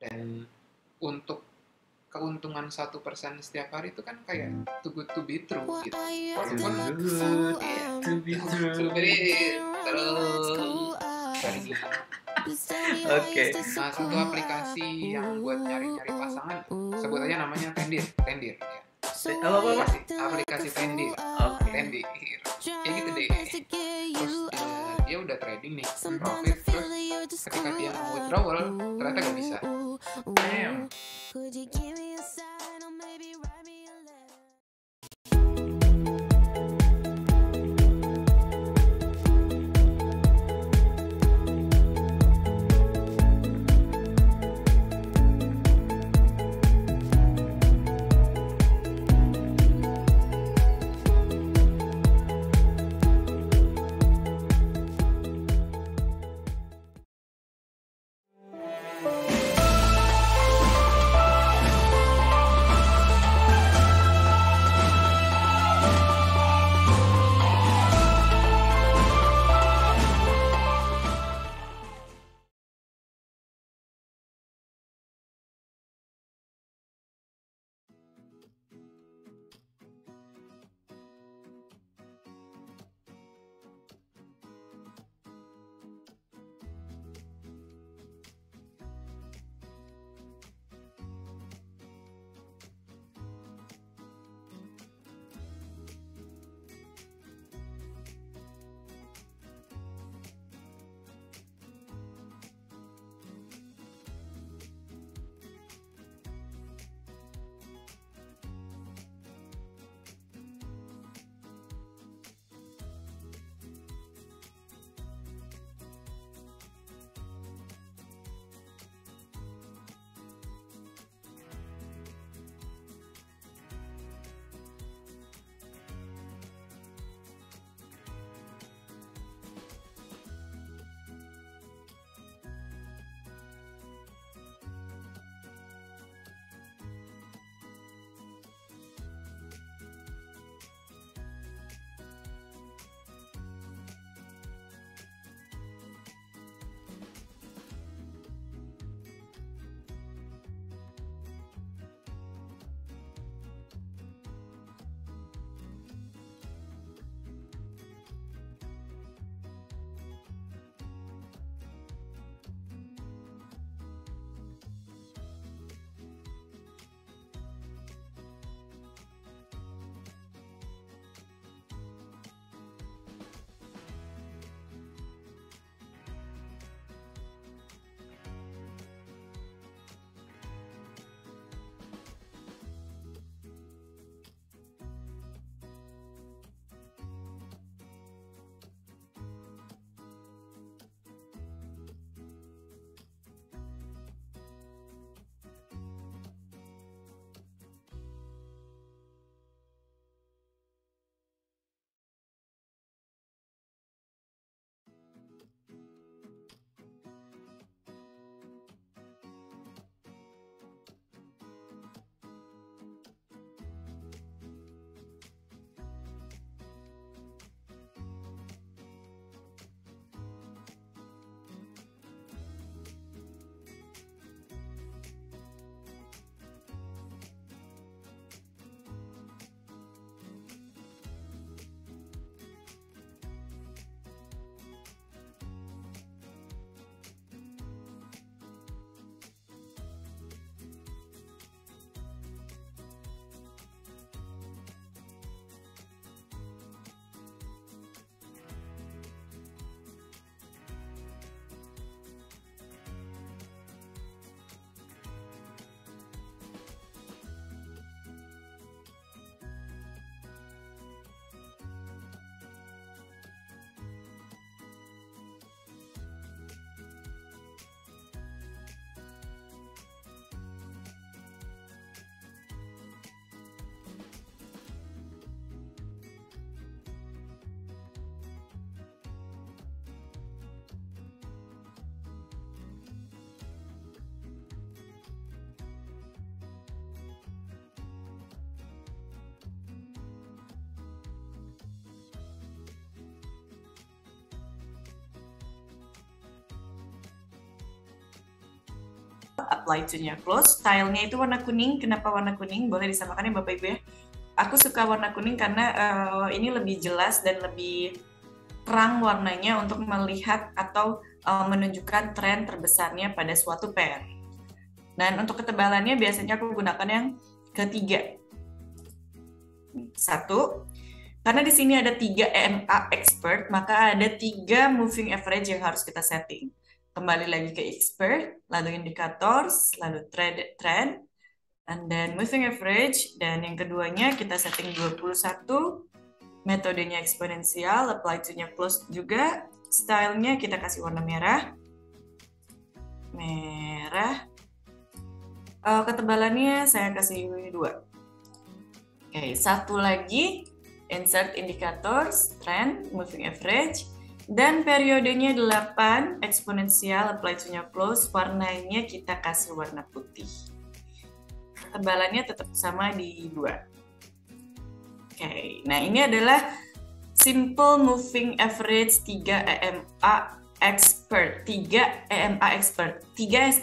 Dan untuk keuntungan 1% setiap hari itu kan kayak too good to be true gitu. Walaupun Good to be true. terus Oke. satu aplikasi yang buat nyari-nyari pasangan, sebut aja namanya Tendir ya. Apa? Aplikasi Tendir. Oke. Tendir. Kayak gitu deh. Terus dia udah trading nih, profit, terus ketika dia mau withdrawal ternyata gak bisa. Damn. apply to-nya close. Style-nya itu warna kuning. Kenapa warna kuning? Boleh disamakan ya Bapak Ibu ya. Aku suka warna kuning karena ini lebih jelas dan lebih terang warnanya untuk melihat atau menunjukkan tren terbesarnya pada suatu pair. Dan untuk ketebalannya biasanya aku gunakan yang ketiga. 1, karena di sini ada 3 EMA expert, maka ada 3 moving average yang harus kita setting. Kembali lagi ke expert, lalu indicators, lalu trend, and then moving average, dan yang keduanya kita setting 21, metodenya eksponensial, apply to-nya close juga, style-nya kita kasih warna merah, ketebalannya saya kasih 2. Oke, satu lagi, insert indicators, trend, moving average, dan periodenya 8, eksponensial, apply to-nya close, warnanya kita kasih warna putih. Ketebalannya tetap sama di 2. Oke, nah ini adalah simple moving average 3 EMA expert. 3 EMA expert. 3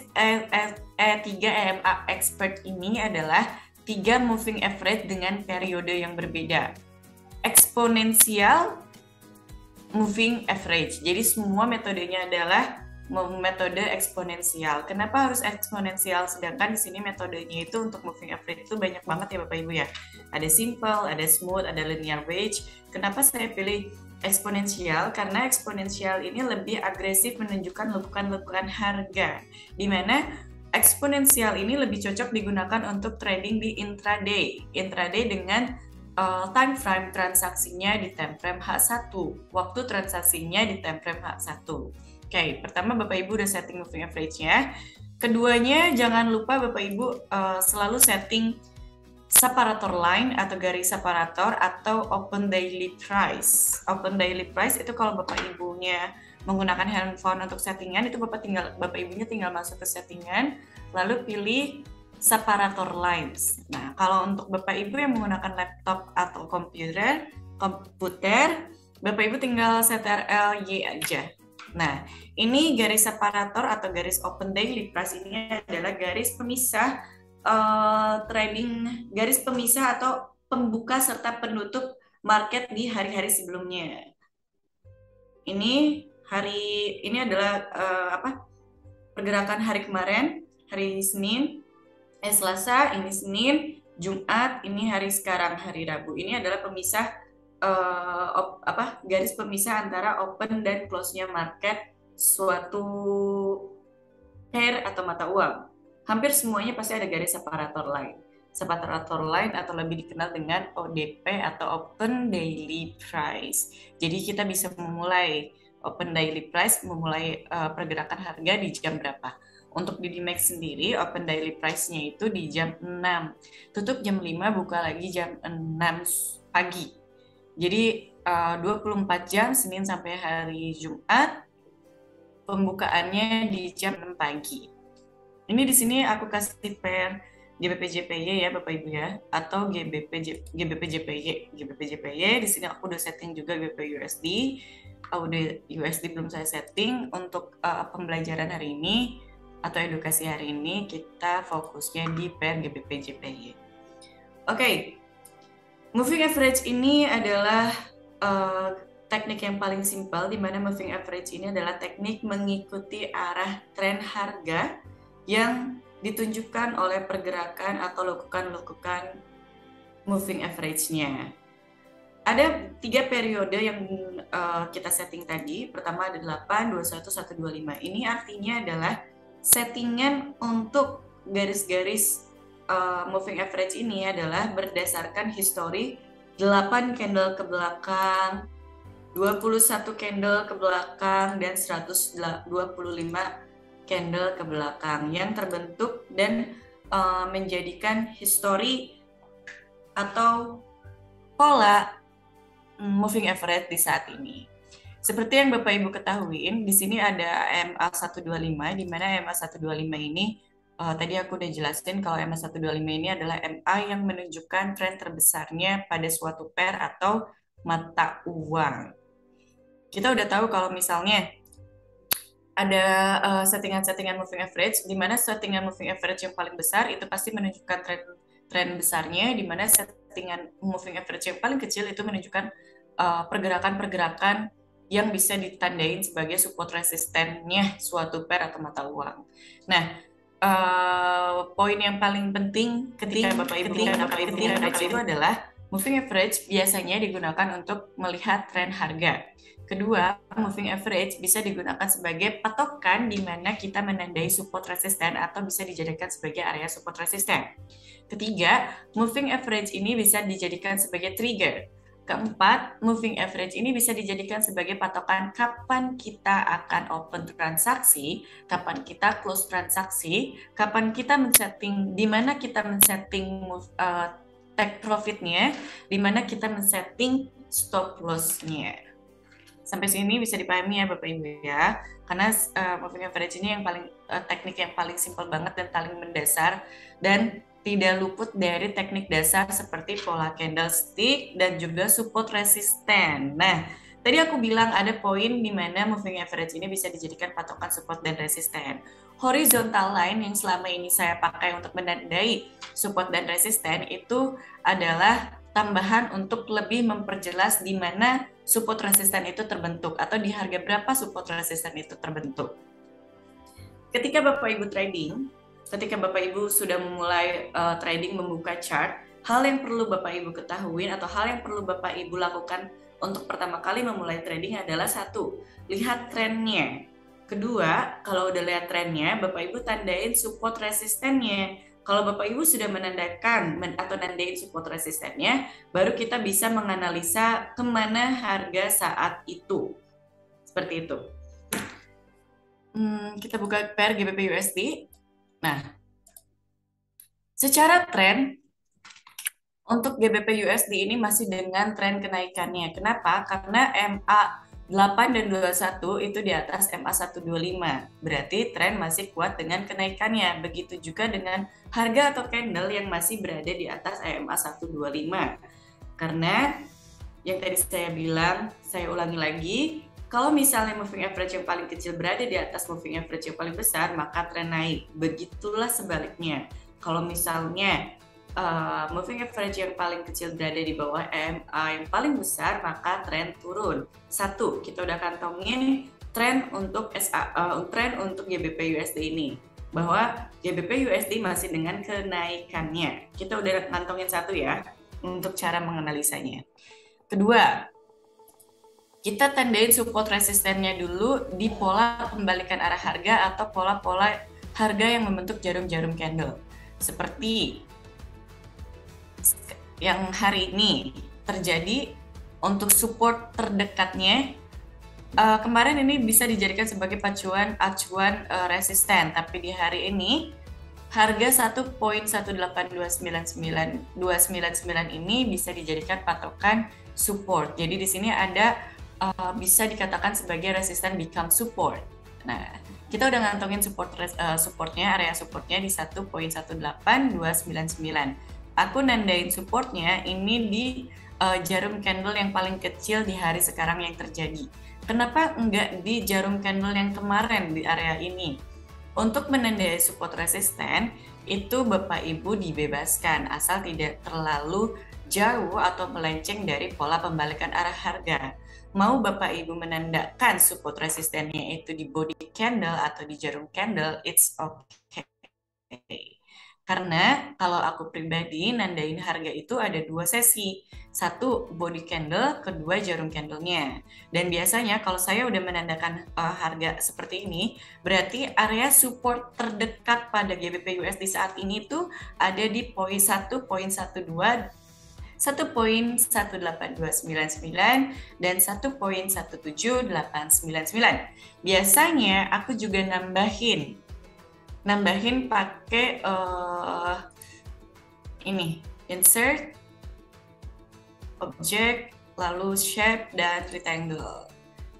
EMA expert ini adalah 3 moving average dengan periode yang berbeda. Eksponensial moving average. Jadi semua metodenya adalah metode eksponensial. Kenapa harus eksponensial? Sedangkan di sini metodenya itu untuk moving average itu banyak banget ya Bapak Ibu ya. Ada simple, ada smooth, ada linear wage. Kenapa saya pilih eksponensial? Karena eksponensial ini lebih agresif menunjukkan lekukan-lekukan harga. Di mana eksponensial ini lebih cocok digunakan untuk trading di intraday. Intraday dengan time frame transaksinya di time frame H1, waktu transaksinya di time frame H1. Oke, pertama Bapak Ibu udah setting moving average-nya. Keduanya jangan lupa Bapak Ibu selalu setting separator line atau garis separator atau open daily price. Open daily price itu kalau Bapak Ibunya menggunakan handphone untuk settingan, itu Bapak Ibunya tinggal masuk ke settingan, lalu pilih separator lines. Nah, kalau untuk Bapak Ibu yang menggunakan laptop atau komputer, Bapak Ibu tinggal CTRL Y aja. Nah, ini garis separator atau garis open daily price ini adalah garis pemisah trading, garis pemisah atau pembuka serta penutup market di hari-hari sebelumnya. Ini adalah pergerakan hari kemarin, hari Senin, Selasa, ini Senin, Jumat, ini hari sekarang, hari Rabu. Ini adalah pemisah garis pemisah antara open dan close-nya market suatu pair atau mata uang. Hampir semuanya pasti ada garis separator line. Separator line atau lebih dikenal dengan ODP atau Open Daily Price. Jadi kita bisa memulai Open Daily Price, memulai pergerakan harga di jam berapa. Untuk di DMAX sendiri, open daily price-nya itu di jam 6. Tutup jam 5, buka lagi jam 6 pagi. Jadi 24 jam, Senin sampai hari Jumat, pembukaannya di jam 6 pagi. Ini di sini aku kasih pair GBP/JPY ya Bapak Ibu ya, atau GBP/JPY. Di sini aku udah setting juga GBP/USD. USD belum saya setting. Untuk pembelajaran hari ini atau edukasi hari ini kita fokusnya di pair GBP/JPY. Oke, moving average ini adalah teknik yang paling simpel, di mana moving average ini adalah teknik mengikuti arah tren harga yang ditunjukkan oleh pergerakan atau lekukan-lekukan moving average-nya. Ada 3 periode yang kita setting tadi. Pertama ada 8, 21, 125. Ini artinya adalah settingan untuk garis-garis moving average ini adalah berdasarkan histori 8 candle ke belakang, 21 candle ke belakang, dan 125 candle ke belakang yang terbentuk dan menjadikan histori atau pola moving average di saat ini. Seperti yang Bapak Ibu ketahuin, di sini ada EMA 125, di mana EMA 125 ini tadi aku udah jelasin kalau EMA 125 ini adalah EMA yang menunjukkan tren terbesarnya pada suatu pair atau mata uang. Kita udah tahu kalau misalnya ada settingan-settingan moving average, di mana settingan moving average yang paling besar itu pasti menunjukkan tren besarnya, di mana settingan moving average yang paling kecil itu menunjukkan pergerakan-pergerakan yang bisa ditandain sebagai support resistennya suatu pair atau mata uang. Nah, poin yang paling penting ketika Bapak Ibu itu adalah moving average biasanya digunakan untuk melihat tren harga. Kedua, moving average bisa digunakan sebagai patokan di mana kita menandai support resisten atau bisa dijadikan sebagai area support resisten. Ketiga, moving average ini bisa dijadikan sebagai trigger. Keempat, moving average ini bisa dijadikan sebagai patokan kapan kita akan open transaksi, kapan kita close transaksi, kapan kita men-setting, di mana kita men-setting take profitnya, di mana kita men-setting stop loss-nya. Sampai sini bisa dipahami ya Bapak Ibu ya, karena moving average ini yang paling teknik yang paling simpel banget dan paling mendasar, dan tidak luput dari teknik dasar seperti pola candlestick dan juga support resisten. Nah, tadi aku bilang ada poin di mana moving average ini bisa dijadikan patokan support dan resisten. Horizontal line yang selama ini saya pakai untuk menandai support dan resisten itu adalah tambahan untuk lebih memperjelas di mana support resisten itu terbentuk atau di harga berapa support resisten itu terbentuk. Ketika Bapak Ibu trading, ketika Bapak Ibu sudah memulai trading membuka chart, hal yang perlu Bapak Ibu ketahui atau hal yang perlu Bapak Ibu lakukan untuk pertama kali memulai trading adalah satu, lihat trennya. Kedua, kalau udah lihat trennya, Bapak Ibu tandain support resistennya. Kalau Bapak Ibu sudah menandakan atau nandain support resistennya, baru kita bisa menganalisa kemana harga saat itu. Seperti itu. Kita buka pair GBP USD. Nah, secara tren, untuk GBP USD ini masih dengan tren kenaikannya. Kenapa? Karena MA 8 dan 21 itu di atas MA 125. Berarti tren masih kuat dengan kenaikannya. Begitu juga dengan harga atau candle yang masih berada di atas MA 125. Karena yang tadi saya bilang, saya ulangi lagi, kalau misalnya moving average yang paling kecil berada di atas moving average yang paling besar, maka tren naik. Begitulah sebaliknya. Kalau misalnya moving average yang paling kecil berada di bawah MA yang paling besar, maka tren turun. Satu, kita udah kantongin tren untuk tren untuk GBP USD ini, bahwa GBP USD masih dengan kenaikannya. Kita udah kantongin satu ya untuk cara menganalisanya. Kedua, kita tandain support resistennya dulu di pola pembalikan arah harga atau pola-pola harga yang membentuk jarum-jarum candle. Seperti yang hari ini terjadi untuk support terdekatnya, kemarin ini bisa dijadikan sebagai acuan resisten, tapi di hari ini harga 1.18299 ini bisa dijadikan patokan support. Jadi di sini ada bisa dikatakan sebagai resisten become support. Nah, kita udah ngantongin supportnya, area supportnya di 1.18299. Aku nandain supportnya ini di jarum candle yang paling kecil di hari sekarang yang terjadi. Kenapa enggak di jarum candle yang kemarin di area ini? Untuk menandai support resisten, itu Bapak Ibu dibebaskan asal tidak terlalu jauh atau melenceng dari pola pembalikan arah harga. Mau Bapak Ibu menandakan support resistennya itu di body candle atau di jarum candle, it's okay. Karena kalau aku pribadi nandain harga itu ada dua sesi. Satu body candle, kedua jarum candlenya. Dan biasanya kalau saya udah menandakan harga seperti ini, berarti area support terdekat pada GBP USD saat ini tuh ada di poin 1.182, 1.18299 dan 1.17899. Biasanya aku juga nambahin pakai ini insert object lalu shape dan rectangle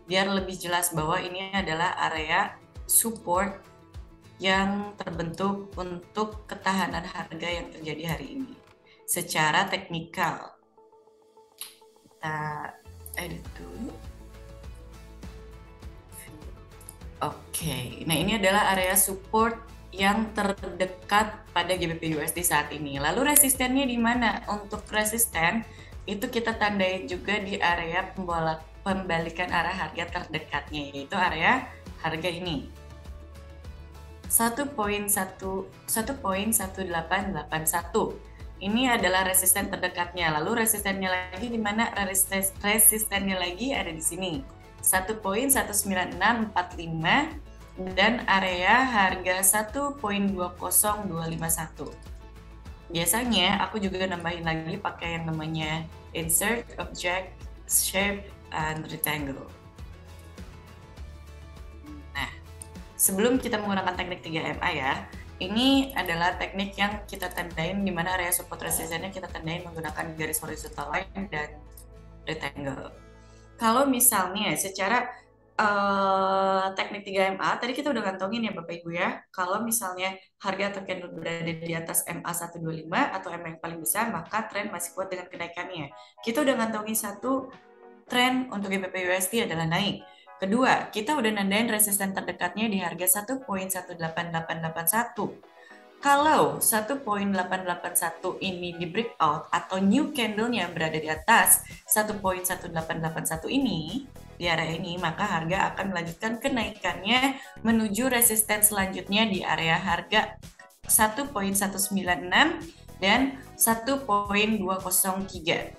biar lebih jelas bahwa ini adalah area support yang terbentuk untuk ketahanan harga yang terjadi hari ini secara teknikal. Kita edit dulu. Oke, nah ini adalah area support yang terdekat pada GBP USD saat ini. Lalu resistennya di mana? Untuk resisten itu kita tandai juga di area pembalikan arah harga terdekatnya, yaitu area harga ini. 1.1881. Ini adalah resisten terdekatnya. Lalu resistennya lagi di mana? Resistennya lagi ada di sini. 1.19645 dan area harga 1.20251. Biasanya aku juga nambahin lagi pakai yang namanya insert object shape and rectangle. Nah, sebelum kita menggunakan teknik 3MA ya, ini adalah teknik yang kita tandain di mana area support resistennya kita tandain menggunakan garis horizontal line dan rectangle. Kalau misalnya secara teknik 3MA, tadi kita udah kantongin ya Bapak Ibu ya, kalau misalnya harga atau candle berada di atas MA 125 atau MA yang paling besar, maka tren masih kuat dengan kenaikannya. Kita udah kantongin satu tren untuk GBP USD adalah naik. Kedua, kita udah nandain resisten terdekatnya di harga 1.18881. Kalau 1.881 ini di breakout atau new candle-nya berada di atas 1.1881 ini, di area ini, maka harga akan melanjutkan kenaikannya menuju resisten selanjutnya di area harga 1.196 dan 1.203.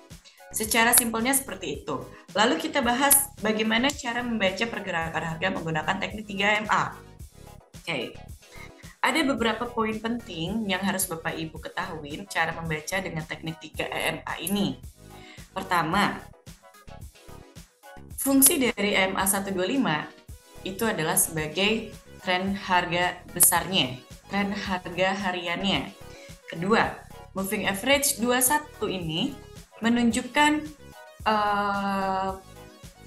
Secara simpelnya seperti itu. Lalu kita bahas bagaimana cara membaca pergerakan harga menggunakan teknik 3MA. Oke. Ada beberapa poin penting yang harus Bapak Ibu ketahui cara membaca dengan teknik 3MA ini. Pertama, fungsi dari MA 125 itu adalah sebagai tren harga besarnya, tren harga hariannya. Kedua, moving average 21 ini menunjukkan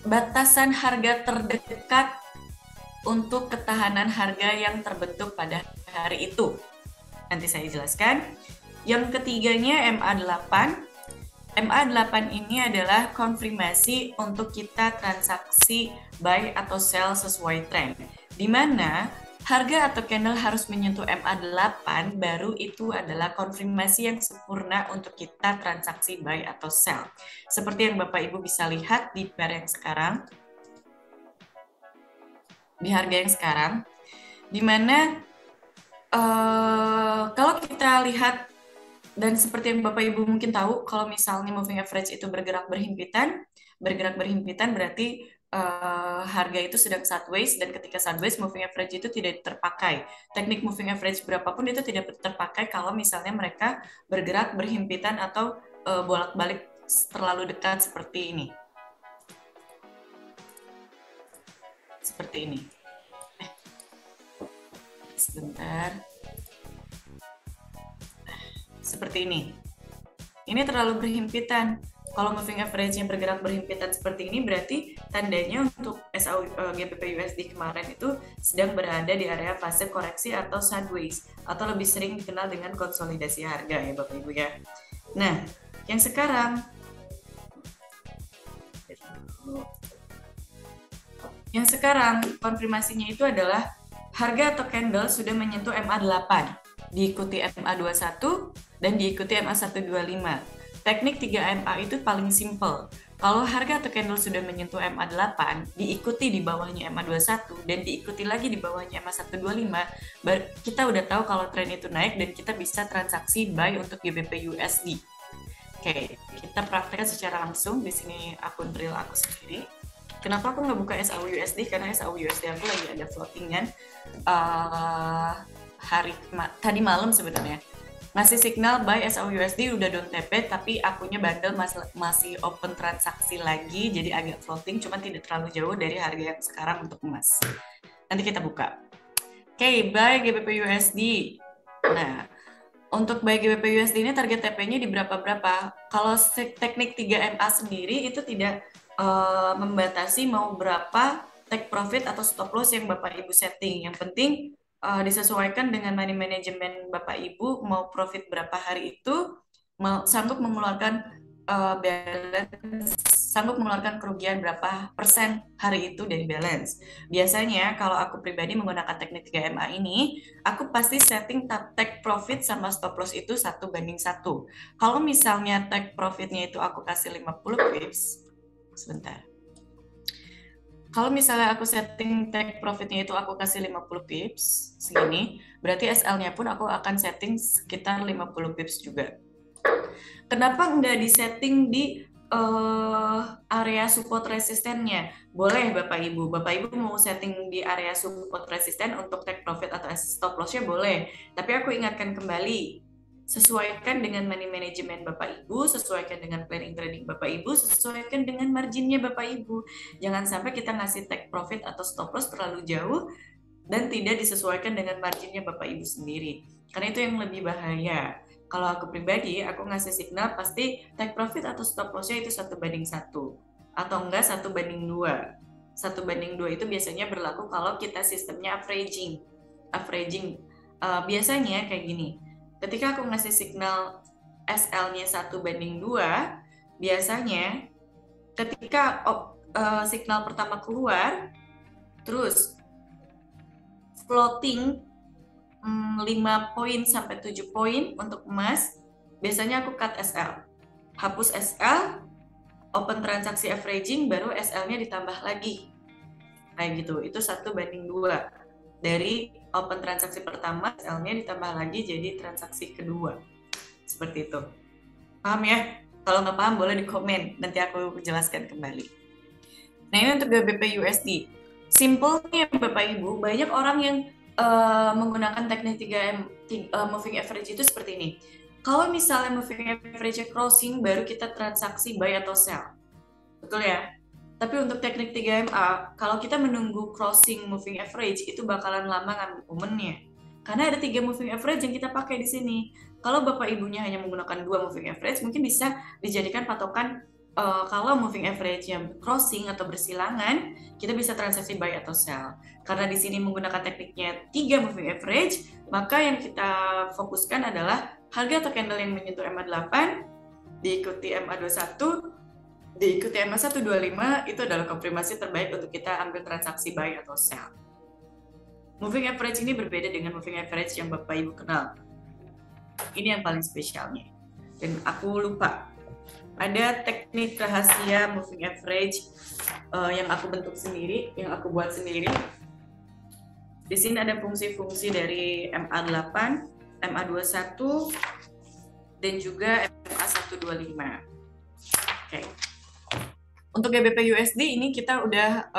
batasan harga terdekat untuk ketahanan harga yang terbentuk pada hari itu. Nanti saya jelaskan. Yang ketiganya MA8. MA8 ini adalah konfirmasi untuk kita transaksi buy atau sell sesuai tren. Di mana harga atau candle harus menyentuh MA8 baru itu adalah konfirmasi yang sempurna untuk kita transaksi buy atau sell. Seperti yang Bapak Ibu bisa lihat di pair yang sekarang. Di harga yang sekarang, di mana kalau kita lihat dan seperti yang Bapak Ibu mungkin tahu, kalau misalnya moving average itu bergerak berhimpitan berarti harga itu sedang sideways, dan ketika sideways moving average itu tidak terpakai. Teknik moving average berapapun itu tidak terpakai kalau misalnya mereka bergerak berhimpitan atau bolak-balik terlalu dekat seperti ini. Seperti ini. Sebentar. Seperti ini. Ini terlalu berhimpitan. Kalau moving average-nya bergerak berhimpitan seperti ini, berarti tandanya untuk GBP USD kemarin itu sedang berada di area fase koreksi atau sideways, atau lebih sering dikenal dengan konsolidasi harga ya Bapak Ibu ya. Nah, yang sekarang konfirmasinya itu adalah harga atau candle sudah menyentuh MA8, diikuti MA21 dan diikuti MA125. Teknik 3MA itu paling simple. Kalau harga atau candle sudah menyentuh MA8, diikuti di bawahnya MA21 dan diikuti lagi di bawahnya MA125, kita udah tahu kalau tren itu naik dan kita bisa transaksi buy untuk GBP USD. Oke, kita praktekkan secara langsung. Di sini akun real aku sendiri. Kenapa aku nggak buka SAU-USD? Karena SAU-USD aku lagi ada floatingan tadi malam sebenarnya. Ngasih signal buy SAU-USD udah down TP, tapi akunya bandel masih open transaksi lagi, jadi agak floating, cuma tidak terlalu jauh dari harga yang sekarang untuk emas. Nanti kita buka. Oke, buy GBP USD. Nah, untuk buy GBP USD ini target TP-nya di berapa-berapa. Kalau teknik 3MA sendiri itu tidak membatasi mau berapa take profit atau stop loss yang Bapak Ibu setting. Yang penting disesuaikan dengan money management Bapak Ibu, mau profit berapa hari itu, sanggup mengeluarkan balance sanggup mengeluarkan kerugian berapa persen hari itu dari balance. Biasanya kalau aku pribadi menggunakan teknik 3MA ini, aku pasti setting take profit sama stop loss itu 1:1. Kalau misalnya take profitnya itu aku kasih 50 pips, sebentar. Kalau misalnya aku setting take profitnya itu aku kasih 50 pips, segini, berarti SL-nya pun aku akan setting sekitar 50 pips juga. Kenapa nggak disetting di area support resistennya? Boleh Bapak Ibu. Bapak Ibu mau setting di area support resisten untuk take profit atau stop loss-nya boleh. Tapi aku ingatkan kembali, sesuaikan dengan money management Bapak Ibu, sesuaikan dengan planning trading Bapak Ibu, sesuaikan dengan marginnya Bapak Ibu. Jangan sampai kita ngasih take profit atau stop loss terlalu jauh dan tidak disesuaikan dengan marginnya Bapak Ibu sendiri. Karena itu yang lebih bahaya. Kalau aku pribadi, aku ngasih signal pasti take profit atau stop loss-nya itu 1:1. Atau enggak 1:2. 1:2 itu biasanya berlaku kalau kita sistemnya averaging. Biasanya kayak gini. Ketika aku ngasih signal SL-nya 1:2, biasanya ketika signal pertama keluar, terus floating 5 poin sampai 7 poin untuk emas, biasanya aku cut SL. Hapus SL, open transaksi averaging, baru SL-nya ditambah lagi. Kayak gitu, itu 1:2. Dari open transaksi pertama, SL-nya ditambah lagi jadi transaksi kedua. Seperti itu. Paham ya? Kalau nggak paham boleh di komen, nanti aku jelaskan kembali. Nah ini untuk GBP USD. Simpelnya Bapak Ibu, banyak orang yang menggunakan teknik 3M moving average itu seperti ini. Kalau misalnya moving average crossing, baru kita transaksi buy atau sell. Betul ya? Tapi untuk teknik 3MA, kalau kita menunggu crossing moving average, itu bakalan lama ngambil momennya. Karena ada 3 moving average yang kita pakai di sini. Kalau Bapak Ibunya hanya menggunakan 2 moving average, mungkin bisa dijadikan patokan kalau moving average-nya crossing atau bersilangan, kita bisa transaksi buy atau sell. Karena di sini menggunakan tekniknya 3 moving average, maka yang kita fokuskan adalah harga atau candle yang menyentuh MA8, diikuti MA21, diikuti MA125, itu adalah konfirmasi terbaik untuk kita ambil transaksi buy atau sell. Moving average ini berbeda dengan moving average yang Bapak Ibu kenal. Ini yang paling spesialnya. Dan aku lupa. Ada teknik rahasia moving average yang aku bentuk sendiri, yang aku buat sendiri. Di sini ada fungsi-fungsi dari MA8, MA21, dan juga MA125. Oke. Untuk GBP USD ini kita udah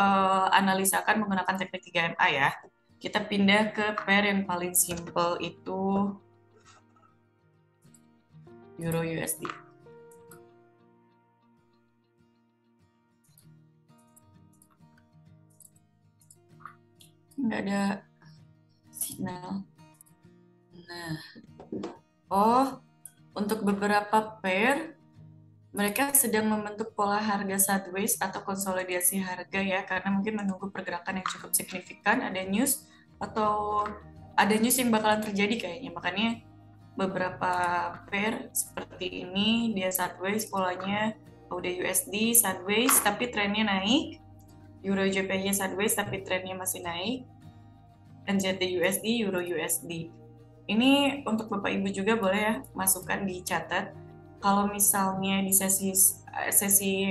analisakan menggunakan teknik 3MA ya. Kita pindah ke pair yang paling simple itu Euro USD. Nggak ada signal. Nah, untuk beberapa pair mereka sedang membentuk pola harga sideways atau konsolidasi harga ya, karena mungkin menunggu pergerakan yang cukup signifikan, ada news yang bakalan terjadi kayaknya. Makanya beberapa pair seperti ini dia sideways polanya, udah USD sideways tapi trennya naik. Euro JPY sideways tapi trennya masih naik. NZD USD, Euro USD. Ini untuk Bapak Ibu juga boleh ya masukkan, dicatat. Kalau misalnya di sesi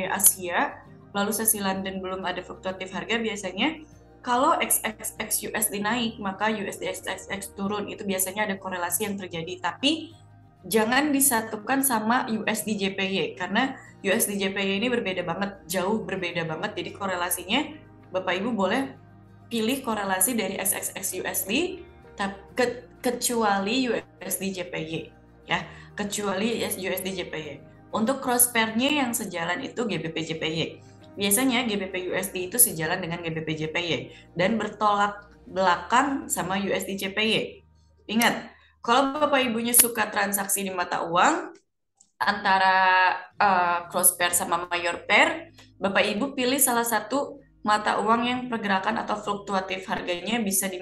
Asia, lalu sesi London belum ada fluktuatif harga, biasanya kalau XXX USD naik, maka USD XXX turun. Itu biasanya ada korelasi yang terjadi. Tapi jangan disatukan sama USD JPY, karena USD JPY ini berbeda banget, jauh berbeda banget. Jadi korelasinya Bapak Ibu boleh pilih korelasi dari XXX USD kecuali USD JPY ya, kecuali USD JPY. Untuk cross pair-nya yang sejalan itu GBP JPY. Biasanya GBP USD itu sejalan dengan GBP JPY dan bertolak belakang sama USD JPY. Ingat, kalau Bapak Ibunya suka transaksi di mata uang antara cross pair sama mayor pair, Bapak Ibu pilih salah satu mata uang yang pergerakan atau fluktuatif harganya bisa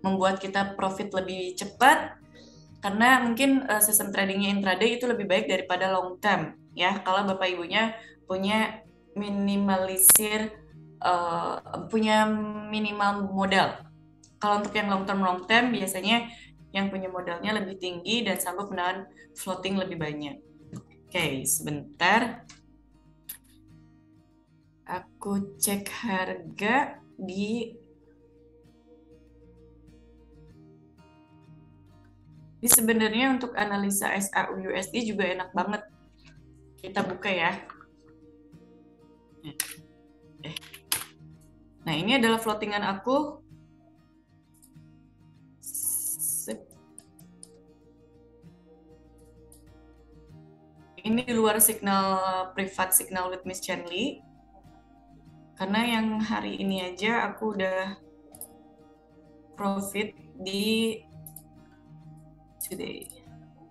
membuat kita profit lebih cepat, karena mungkin sistem tradingnya intraday itu lebih baik daripada long term ya kalau Bapak Ibunya punya punya minimal modal. Kalau untuk yang long term biasanya yang punya modalnya lebih tinggi dan sanggup menahan floating lebih banyak. Oke, sebentar. Aku cek harga di sebenarnya untuk analisa SAU/USD juga enak banget. Kita buka ya. Nah, ini adalah floatingan aku. Ini di luar privat signal with Miss Chenly. Karena yang hari ini aja aku udah profit di today.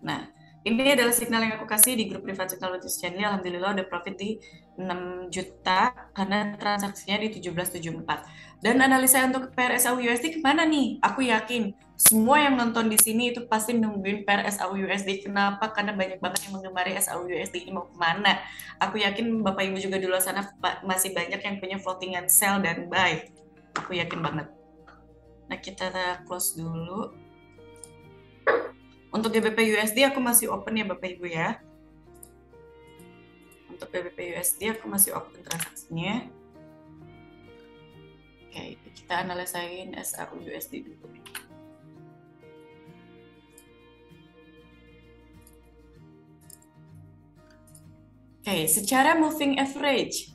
Nah, ini adalah signal yang aku kasih di grup privat signal with Miss Chenly. Alhamdulillah udah profit di 6 juta karena transaksinya di 1774. Dan analisa untuk PRSAU/USD kemana nih? Aku yakin semua yang nonton di sini itu pasti nungguin PRSAU/USD. Kenapa? Karena banyak banget yang menggemari SAU/USD ini mau kemana. Aku yakin Bapak Ibu juga di luar sana masih banyak yang punya floatingan sell dan buy. Aku yakin banget. Nah, kita close dulu. Untuk GBP/USD aku masih open ya Bapak Ibu ya. Untuk GBP/USD aku masih open transaksinya. Oke, kita analisain SAU/USD dulu. Oke, secara moving average,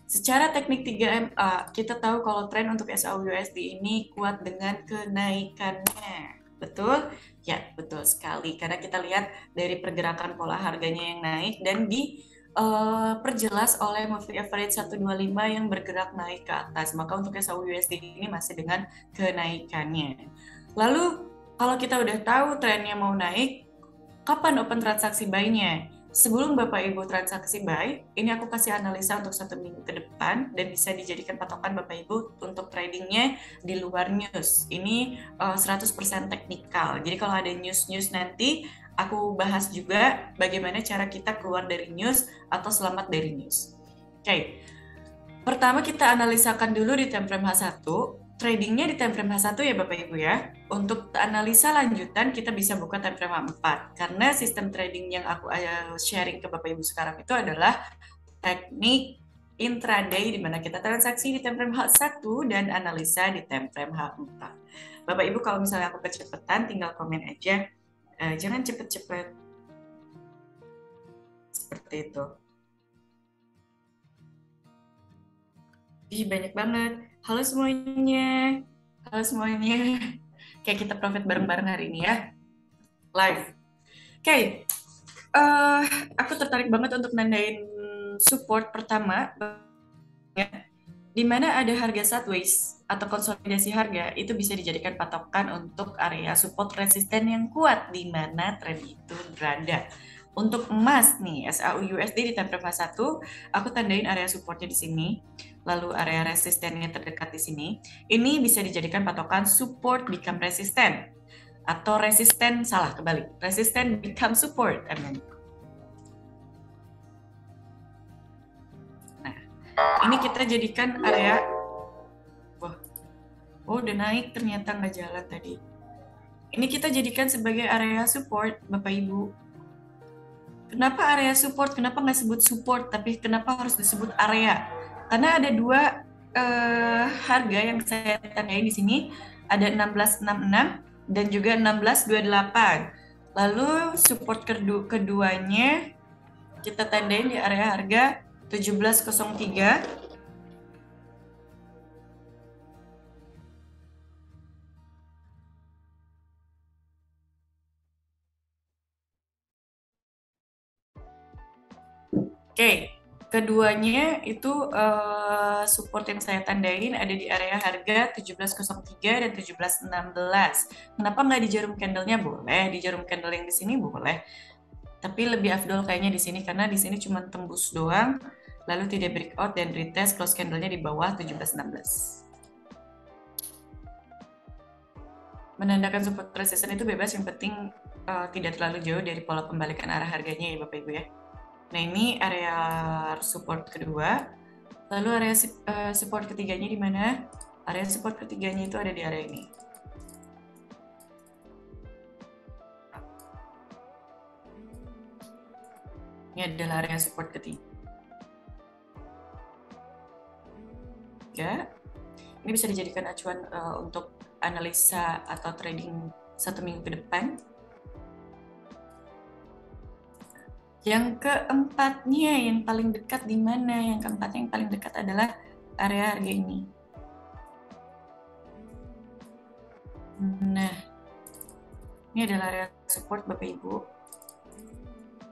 secara teknik 3MA, kita tahu kalau tren untuk SAU/USD ini kuat dengan kenaikannya. Betul? Ya, betul sekali. Karena kita lihat dari pergerakan pola harganya yang naik dan perjelas oleh moving average 125 yang bergerak naik ke atas. Maka untuk SAU/USD ini masih dengan kenaikannya. Lalu kalau kita udah tahu trennya mau naik, kapan open transaksi buy-nya? Sebelum Bapak Ibu transaksi buy, ini aku kasih analisa untuk 1 minggu ke depan dan bisa dijadikan patokan Bapak Ibu untuk tradingnya di luar news. Ini 100% teknikal. Jadi kalau ada news nanti, aku bahas juga bagaimana cara kita keluar dari news atau selamat dari news. Oke, pertama kita analisakan dulu di time frame H1. Tradingnya di time frame H1 ya Bapak Ibu ya. Untuk analisa lanjutan kita bisa buka time frame H4. Karena sistem trading yang aku sharing ke Bapak Ibu sekarang itu adalah teknik intraday di mana kita transaksi di time frame H1 dan analisa di time frame H4. Bapak Ibu kalau misalnya aku kecepatan tinggal komen aja. Jangan cepet-cepet. Seperti itu. Ih, banyak banget. Halo semuanya. Halo semuanya. Kayak kita profit bareng-bareng hari ini ya. Live. Oke. Aku tertarik banget untuk nandain support pertama. Di mana ada harga sideways atau konsolidasi harga, itu bisa dijadikan patokan untuk area support resisten yang kuat di mana tren itu berada. Untuk emas nih, SAU/USD di time frame H1, aku tandain area supportnya di sini, lalu area resistennya terdekat di sini. Ini bisa dijadikan patokan support become resisten, atau resisten, salah kebalik, resisten become support. Nah, ini kita jadikan area, udah naik ternyata nggak jalan tadi. Ini kita jadikan sebagai area support, Bapak Ibu. Kenapa area support? Kenapa nggak sebut support, tapi kenapa harus disebut area? Karena ada dua harga yang saya tandain di sini, ada 1666 dan juga 1628. Lalu support keduanya kita tandain di area harga 1703. Oke, keduanya itu support yang saya tandain ada di area harga 1703 dan 1716. Kenapa nggak di jarum candle-nya? Boleh, di jarum candle yang di sini boleh. Tapi lebih afdol kayaknya di sini karena di sini cuma tembus doang, lalu tidak breakout dan retest close candle-nya di bawah 1716. Menandakan support resistance itu bebas, yang penting tidak terlalu jauh dari pola pembalikan arah harganya ya Bapak Ibu ya. Nah, ini area support kedua. Lalu area support ketiganya di mana? Area support ketiganya itu ada di area ini. Ini adalah area support ketiga. Ini bisa dijadikan acuan untuk analisa atau trading 1 minggu ke depan. Yang keempatnya yang paling dekat di mana? Yang keempatnya yang paling dekat adalah area harga ini. Nah, ini adalah area support Bapak Ibu.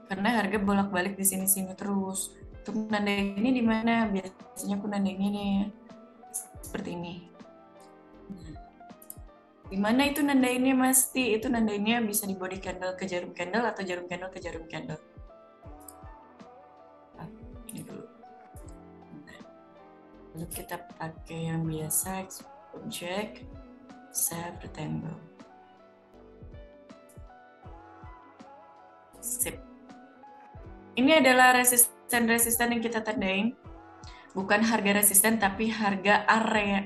Karena harga bolak-balik di sini-sini terus. Untuk nandainnya di mana? Biasanya aku nandainnya nih seperti ini. Di mana itu nandainnya Masti? Itu nandainnya bisa di body candle ke jarum candle atau jarum candle ke jarum candle. Ini dulu. Lalu kita pakai yang biasa, object, save rectangle. Sip. Ini adalah resisten yang kita tandain. Bukan harga resisten tapi harga area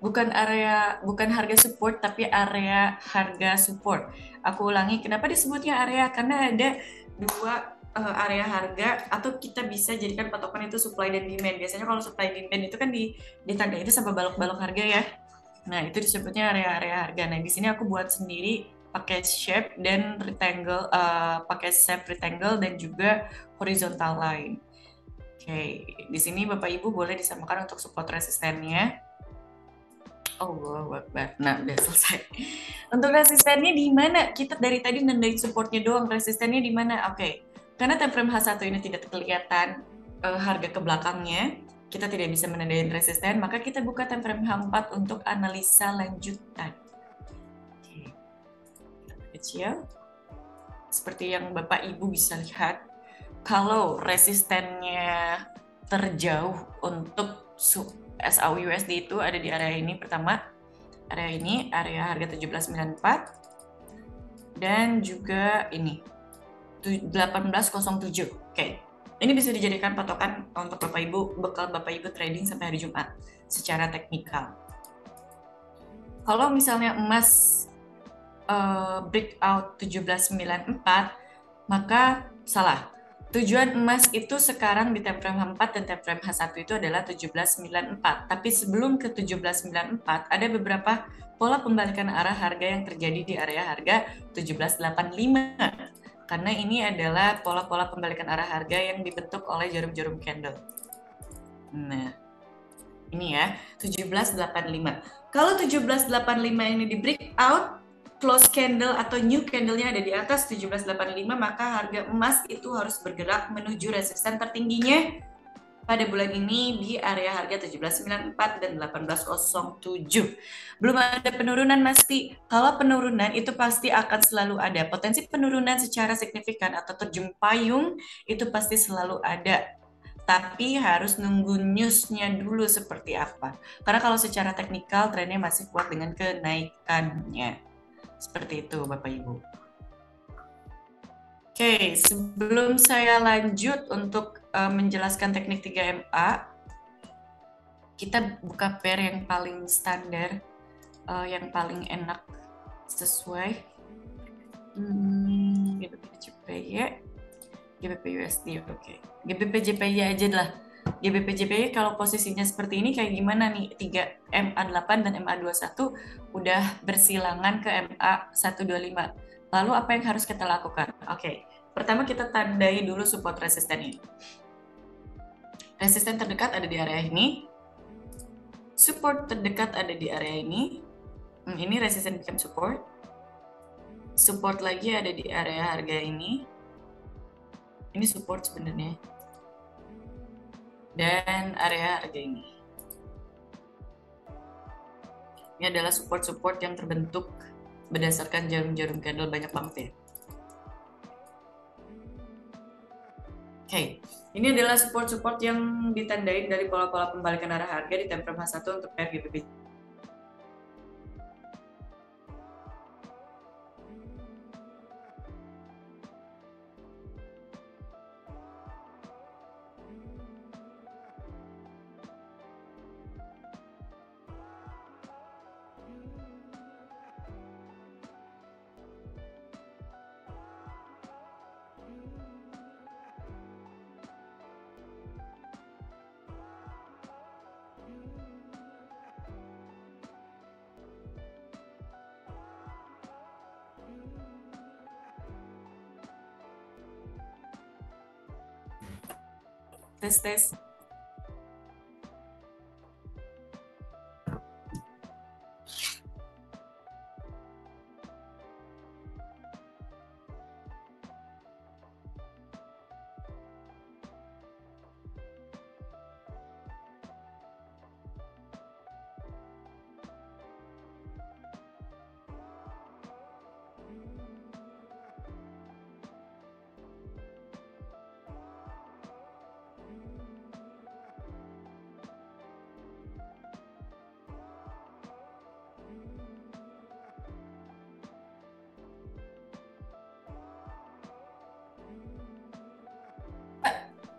bukan harga support tapi area harga support. Aku ulangi, kenapa disebutnya area? Karena ada dua area harga, atau kita bisa jadikan patokan itu supply dan demand. Biasanya kalau supply demand itu kan ditanda itu sama balok-balok harga ya. Nah, itu disebutnya area-area harga. Nah, di sini aku buat sendiri pakai shape dan rectangle, pakai shape rectangle dan juga horizontal line. Oke, di sini Bapak Ibu boleh disamakan untuk support resistennya. Nah, udah selesai. Untuk resistennya di mana? Kita dari tadi nandain supportnya doang, resistennya di mana? Oke, karena time frame H1 ini tidak kelihatan harga ke belakangnya, kita tidak bisa menandain resisten, maka kita buka time frame H4 untuk analisa lanjutan. Oke, kita kecil. Seperti yang Bapak Ibu bisa lihat, kalau resistennya terjauh untuk SAUUSD itu ada di area ini pertama, area ini, area harga 1794, dan juga ini 1807. Oke, ini bisa dijadikan patokan untuk Bapak Ibu, bekal Bapak Ibu trading sampai hari Jumat secara teknikal. Kalau misalnya emas breakout 1794, maka salah. Tujuan emas itu sekarang di time frame H4 dan time frame H1 itu adalah 1794. Tapi sebelum ke 1794 ada beberapa pola pembalikan arah harga yang terjadi di area harga 1785. Karena ini adalah pola-pola pembalikan arah harga yang dibentuk oleh jarum-jarum candle. Nah, ini ya, 1785. Kalau 1785 ini di breakout, close candle atau new candle-nya ada di atas 1785, maka harga emas itu harus bergerak menuju resisten tertingginya pada bulan ini di area harga 1794 dan 1807. Belum ada penurunan Masti. Kalau penurunan itu pasti akan selalu ada. Potensi penurunan secara signifikan atau terjun payung itu pasti selalu ada. Tapi harus nunggu news-nya dulu seperti apa. Karena kalau secara teknikal trennya masih kuat dengan kenaikannya. Seperti itu Bapak Ibu. Oke, sebelum saya lanjut untuk menjelaskan teknik 3MA, kita buka pair yang paling standar, yang paling enak sesuai GBP JPY, GBP USD. Oke, GBP JPY aja lah. GBP JPY kalau posisinya seperti ini kayak gimana nih? 3MA8 dan MA21 udah bersilangan ke MA125. Lalu apa yang harus kita lakukan? Oke, pertama kita tandai dulu support resistennya. Resisten terdekat ada di area ini. Support terdekat ada di area ini. Ini resisten become support. Support lagi ada di area harga ini. Ini support sebenarnya. Dan area harga ini. Ini adalah support-support yang terbentuk berdasarkan jarum-jarum candle banyak banget ya. Oke, ini adalah support-support yang ditandai dari pola-pola pembalikan arah harga di time frame H1 untuk pair GBP. Tes.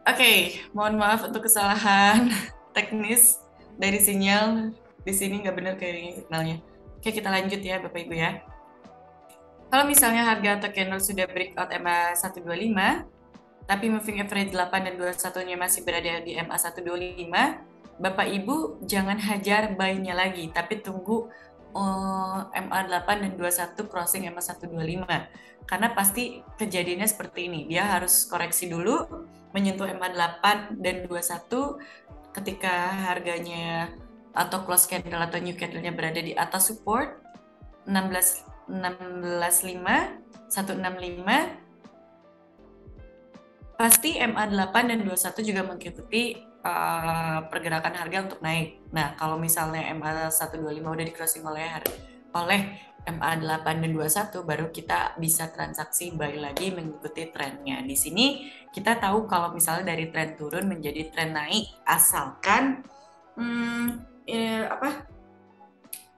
Oke, mohon maaf untuk kesalahan teknis dari sinyal. Di sini nggak benar kayaknya signalnya. Oke, kita lanjut ya Bapak Ibu ya. Kalau misalnya harga atau candle sudah breakout MA 125, tapi moving average 8 dan 21-nya masih berada di MA 125, Bapak Ibu jangan hajar buy-nya lagi, tapi tunggu MA 8 dan 21 crossing MA 125. Karena pasti kejadiannya seperti ini. Dia harus koreksi dulu, menyentuh MA 8 dan 21 ketika harganya atau close candle atau new candle-nya berada di atas support 165, pasti MA 8 dan 21 juga mengikuti pergerakan harga untuk naik. Nah, kalau misalnya MA 125 udah di crossing oleh MA 8 dan 21, baru kita bisa transaksi buy lagi mengikuti trennya. Di sini kita tahu kalau misalnya dari tren turun menjadi tren naik, asalkan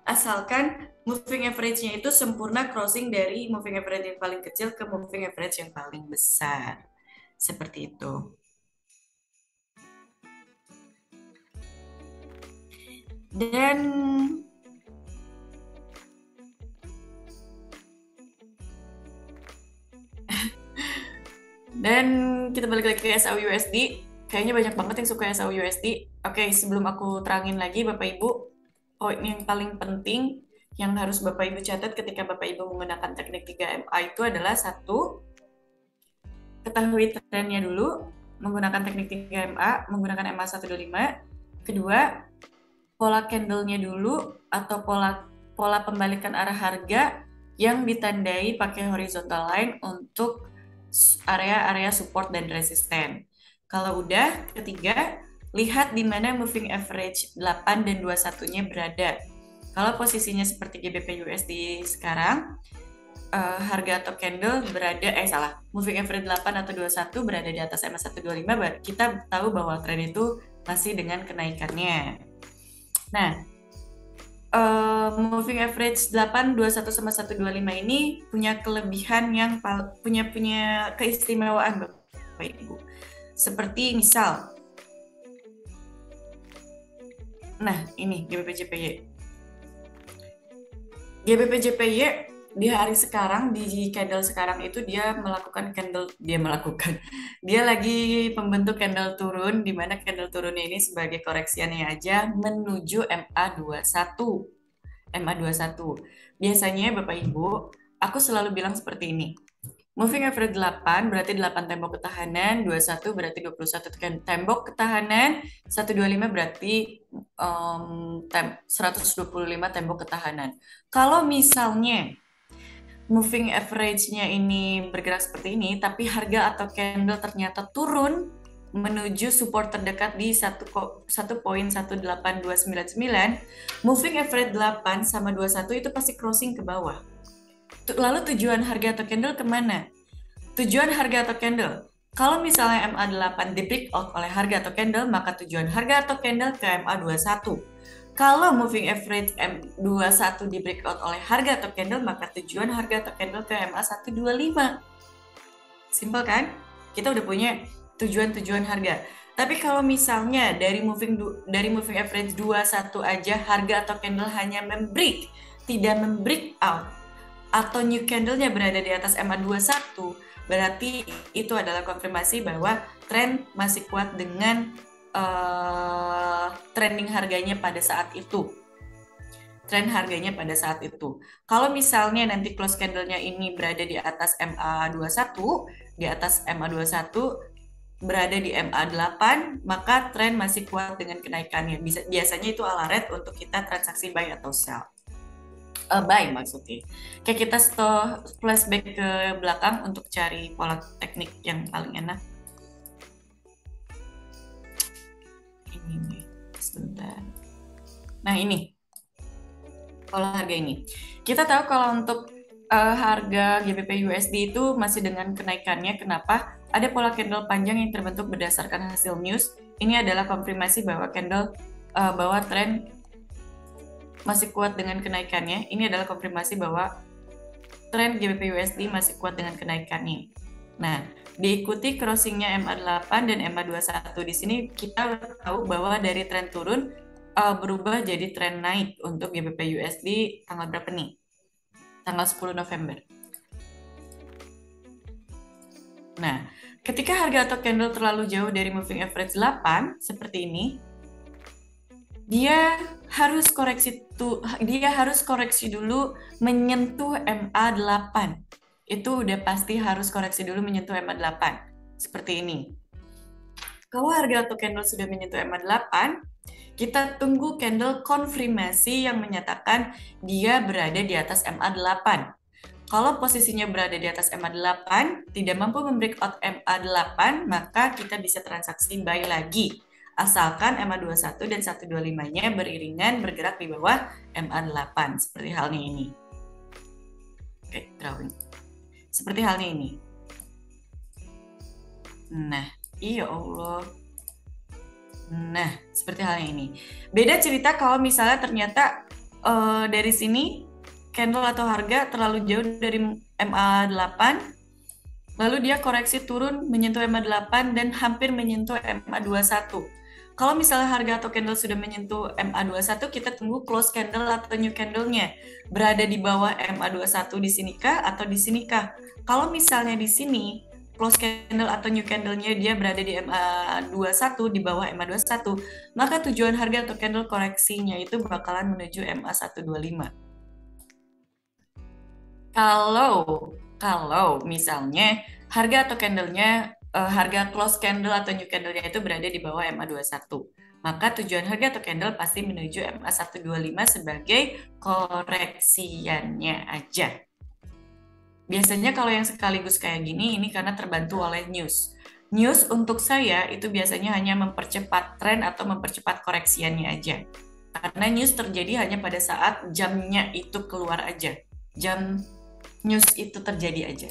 asalkan moving average-nya itu sempurna crossing dari moving average yang paling kecil ke moving average yang paling besar. Seperti itu. Dan kita balik lagi ke SAUUSD. Kayaknya banyak banget yang suka SAUUSD. Oke, sebelum aku terangin lagi Bapak Ibu, poin yang paling penting yang harus Bapak Ibu catat ketika Bapak Ibu menggunakan teknik 3MA itu adalah satu, ketahui trennya dulu menggunakan teknik 3MA, menggunakan MA 125. Kedua, pola candle-nya dulu atau pola pembalikan arah harga yang ditandai pakai horizontal line untuk area-area support dan resisten. Kalau udah, ketiga, lihat di mana moving average 8 dan 21-nya berada. Kalau posisinya seperti GBP USD sekarang, harga atau candle berada, moving average 8 atau 21 berada di atas MA 125, kita tahu bahwa tren itu masih dengan kenaikannya. Nah, moving average 8, 21 sama 125 ini punya kelebihan yang punya keistimewaan Bapak Ibu. Seperti misal, nah ini GBP/JPY. GBP/JPY di hari sekarang, di candle sekarang itu dia lagi pembentuk candle turun, di mana candle turunnya ini sebagai koreksiannya aja menuju MA21. Biasanya Bapak Ibu, aku selalu bilang seperti ini. Moving average 8 berarti 8 tembok ketahanan, 21 berarti 21 tembok ketahanan, 125 berarti 125 tembok ketahanan. Kalau misalnya moving average-nya ini bergerak seperti ini, tapi harga atau candle ternyata turun menuju support terdekat di 1.18299, moving average 8 sama 21 itu pasti crossing ke bawah. Lalu tujuan harga atau candle kemana? Tujuan harga atau candle, kalau misalnya MA8 di breakout oleh harga atau candle, maka tujuan harga atau candle ke MA21. Kalau moving average M21 di breakout oleh harga atau candle, maka tujuan harga atau candle ke MA125. Simpel kan? Kita udah punya tujuan-tujuan harga. Tapi kalau misalnya dari moving average 21 aja harga atau candle hanya membreak, tidak membreak out, atau new candle-nya berada di atas MA21, berarti itu adalah konfirmasi bahwa tren masih kuat dengan trending harganya pada saat itu. Kalau misalnya nanti close candle-nya ini berada di atas MA21, berada di MA8, maka tren masih kuat dengan kenaikannya. Biasanya itu alaret untuk kita transaksi buy atau sell. Buy maksudnya. Kayak kita flashback ke belakang untuk cari pola teknik yang paling enak. Ini nih, sebentar. Nah ini, pola harga ini. Kita tahu kalau untuk harga GBP USD itu masih dengan kenaikannya. Kenapa? Ada pola candle panjang yang terbentuk berdasarkan hasil news. Ini adalah konfirmasi bahwa bahwa tren masih kuat dengan kenaikannya. Ini adalah konfirmasi bahwa tren GBP USD masih kuat dengan kenaikannya. Nah, diikuti crossingnya MA8 dan MA21. Di sini kita tahu bahwa dari tren turun berubah jadi tren naik untuk GBP USD tanggal berapa nih? Tanggal 10 November. Nah, ketika harga atau candle terlalu jauh dari moving average 8 seperti ini, dia harus koreksi dulu menyentuh MA8. Itu udah pasti harus koreksi dulu menyentuh MA8. Seperti ini. Kalau harga atau candle sudah menyentuh MA8, kita tunggu candle konfirmasi yang menyatakan dia berada di atas MA8. Kalau posisinya berada di atas MA8, tidak mampu membreakout MA8, maka kita bisa transaksi buy lagi. Asalkan MA21 dan 125-nya beriringan bergerak di bawah MA8, seperti halnya ini. Oke, drawing. Seperti halnya ini. Nah, ya Allah. Nah, seperti halnya ini. Beda cerita kalau misalnya ternyata dari sini candle atau harga terlalu jauh dari MA8, lalu dia koreksi turun menyentuh MA8 dan hampir menyentuh MA21. Kalau misalnya harga atau candle sudah menyentuh MA21, kita tunggu close candle atau new candle-nya. Berada di bawah MA21 di sini kah atau di sini kah? Kalau misalnya di sini, close candle atau new candle-nya dia berada di MA21, di bawah MA21, maka tujuan harga atau candle koreksinya itu bakalan menuju MA125. Kalau misalnya harga atau candle-nya, harga close candle atau new candle-nya itu berada di bawah MA21, maka tujuan harga atau candle pasti menuju MA125 sebagai koreksiannya aja. Biasanya kalau yang sekaligus kayak gini, ini karena terbantu oleh news. News untuk saya itu biasanya hanya mempercepat tren atau mempercepat koreksiannya aja. Karena news terjadi hanya pada saat jamnya itu keluar aja. Jam news itu terjadi aja.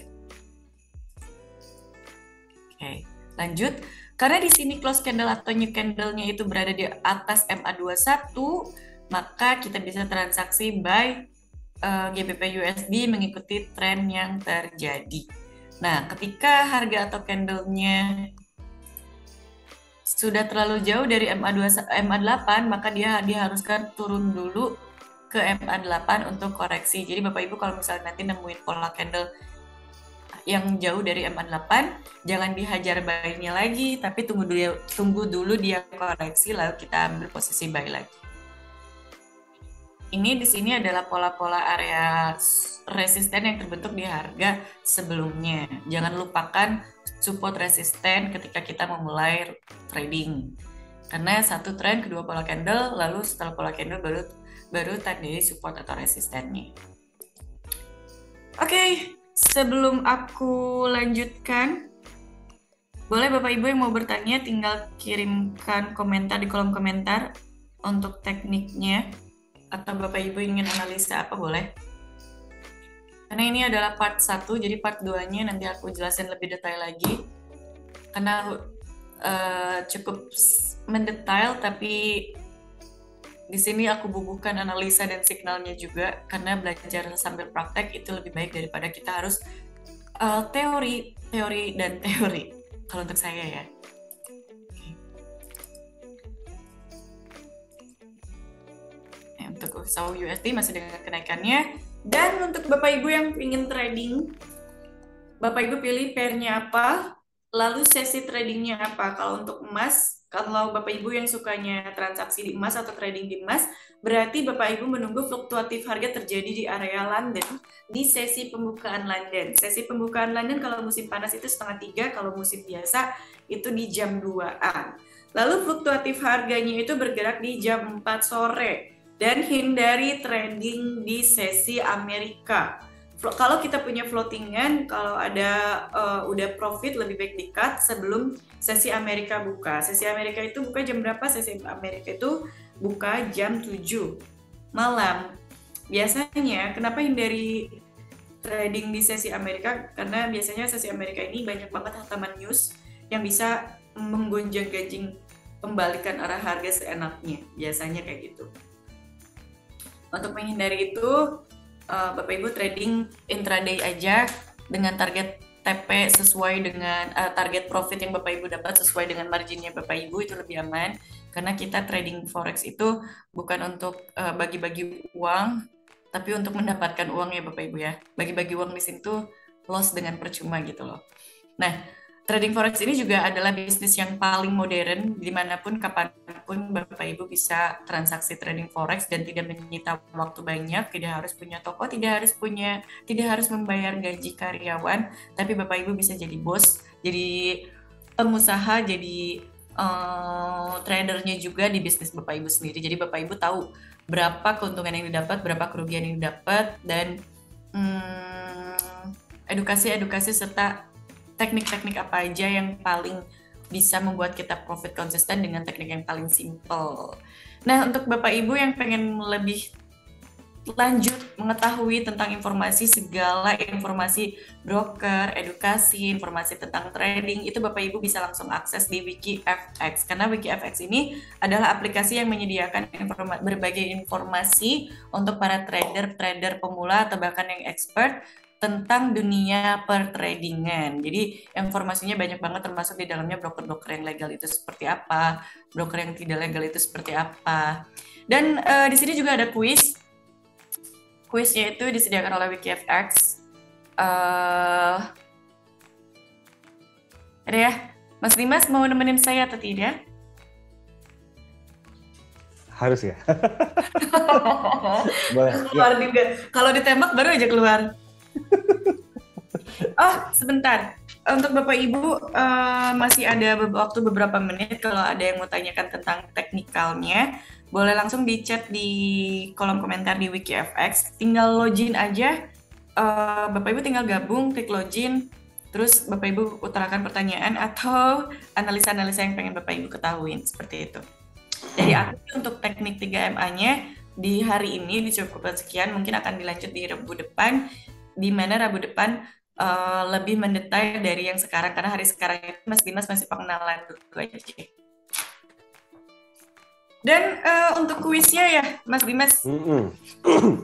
Oke, lanjut. Karena di sini close candle atau new candle-nya itu berada di atas MA21, maka kita bisa transaksi buy GBP USD mengikuti tren yang terjadi. Nah, ketika harga atau candle-nya sudah terlalu jauh dari MA8, maka dia diharuskan turun dulu ke MA8 untuk koreksi. Jadi Bapak Ibu kalau misalnya nanti nemuin pola candle yang jauh dari MA8, jangan dihajar buy-nya lagi, tapi tunggu dulu dia koreksi, lalu kita ambil posisi buy lagi. Ini di sini adalah pola-pola area resisten yang terbentuk di harga sebelumnya. Jangan lupakan support resisten ketika kita memulai trading. Karena satu tren, kedua pola candle, lalu setelah pola candle baru tandai support atau resistennya. Oke, sebelum aku lanjutkan, boleh Bapak Ibu yang mau bertanya tinggal kirimkan komentar di kolom komentar untuk tekniknya. Atau Bapak Ibu ingin analisa apa boleh. Karena ini adalah part 1, jadi part 2-nya nanti aku jelasin lebih detail lagi. Karena cukup mendetail, tapi di sini aku bubuhkan analisa dan signalnya juga. Karena belajar sambil praktek itu lebih baik daripada kita harus teori dan teori. Kalau untuk saya ya. Untuk USD masih dengan kenaikannya. Dan untuk Bapak Ibu yang ingin trading, Bapak Ibu pilih pairnya apa, Lalu sesi tradingnya apa? Kalau untuk emas, kalau Bapak Ibu yang sukanya transaksi di emas atau trading di emas, berarti Bapak Ibu menunggu fluktuatif harga terjadi di area London di sesi pembukaan London. Sesi pembukaan London kalau musim panas itu 2:30, kalau musim biasa itu di jam 2-an. Lalu fluktuatif harganya itu bergerak di jam 4 sore dan hindari trading di sesi Amerika. Kalau kita punya floatingan, kalau ada udah profit lebih baik di-cut sebelum sesi Amerika buka. Sesi Amerika itu buka jam berapa? Sesi Amerika itu buka jam 7 malam. Biasanya kenapa hindari trading di sesi Amerika? Karena biasanya sesi Amerika ini banyak banget hantaman news yang bisa menggonjang-ganjing pembalikan arah harga seenaknya. Biasanya kayak gitu. Untuk menghindari itu, Bapak Ibu trading intraday aja dengan target TP sesuai dengan target profit yang Bapak Ibu dapat sesuai dengan marginnya Bapak Ibu, itu lebih aman karena kita trading forex itu bukan untuk bagi-bagi uang, tapi untuk mendapatkan uang ya Bapak Ibu ya. Bagi-bagi uang di sini tuh loss dengan percuma gitu loh. Nah, trading forex ini juga adalah bisnis yang paling modern, dimanapun, kapanpun Bapak Ibu bisa transaksi trading forex dan tidak menyita waktu banyak, tidak harus punya toko, tidak harus membayar gaji karyawan, tapi Bapak Ibu bisa jadi bos, jadi pengusaha, jadi tradernya juga di bisnis Bapak Ibu sendiri. Jadi Bapak Ibu tahu berapa keuntungan yang didapat, berapa kerugian yang didapat, dan edukasi serta teknik-teknik apa aja yang paling bisa membuat kita profit konsisten dengan teknik yang paling simple. Nah, untuk Bapak Ibu yang pengen lebih lanjut mengetahui tentang segala informasi broker, edukasi, informasi tentang trading, itu Bapak Ibu bisa langsung akses di WikiFX. Karena WikiFX ini adalah aplikasi yang menyediakan berbagai informasi untuk para trader pemula atau bahkan yang expert tentang dunia pertradingan. Jadi informasinya banyak banget, termasuk di dalamnya broker-broker yang legal itu seperti apa, broker yang tidak legal itu seperti apa. Dan di sini juga ada kuis. Kuisnya itu disediakan oleh WikiFX. Ada ya, Mas Dimas mau nemenin saya atau tidak? Harus ya. Boleh. Keluar juga. Kalau ditembak baru aja keluar. Oh, sebentar. Untuk Bapak Ibu masih ada waktu beberapa menit. Kalau ada yang mau tanyakan tentang teknikalnya, boleh langsung di chat di kolom komentar di WikiFX. Tinggal login aja. Bapak Ibu tinggal gabung, klik login. Terus Bapak Ibu utarakan pertanyaan atau analisa-analisa yang pengen Bapak Ibu ketahuin. Seperti itu. Jadi untuk teknik 3MA-nya di hari ini dicukupkan sekian. Mungkin akan dilanjut di Rabu depan. Di mana Rabu depan lebih mendetail dari yang sekarang, karena hari sekarang itu Mas Dimas masih pengenalan dulu aja. Dan untuk kuisnya ya Mas Dimas.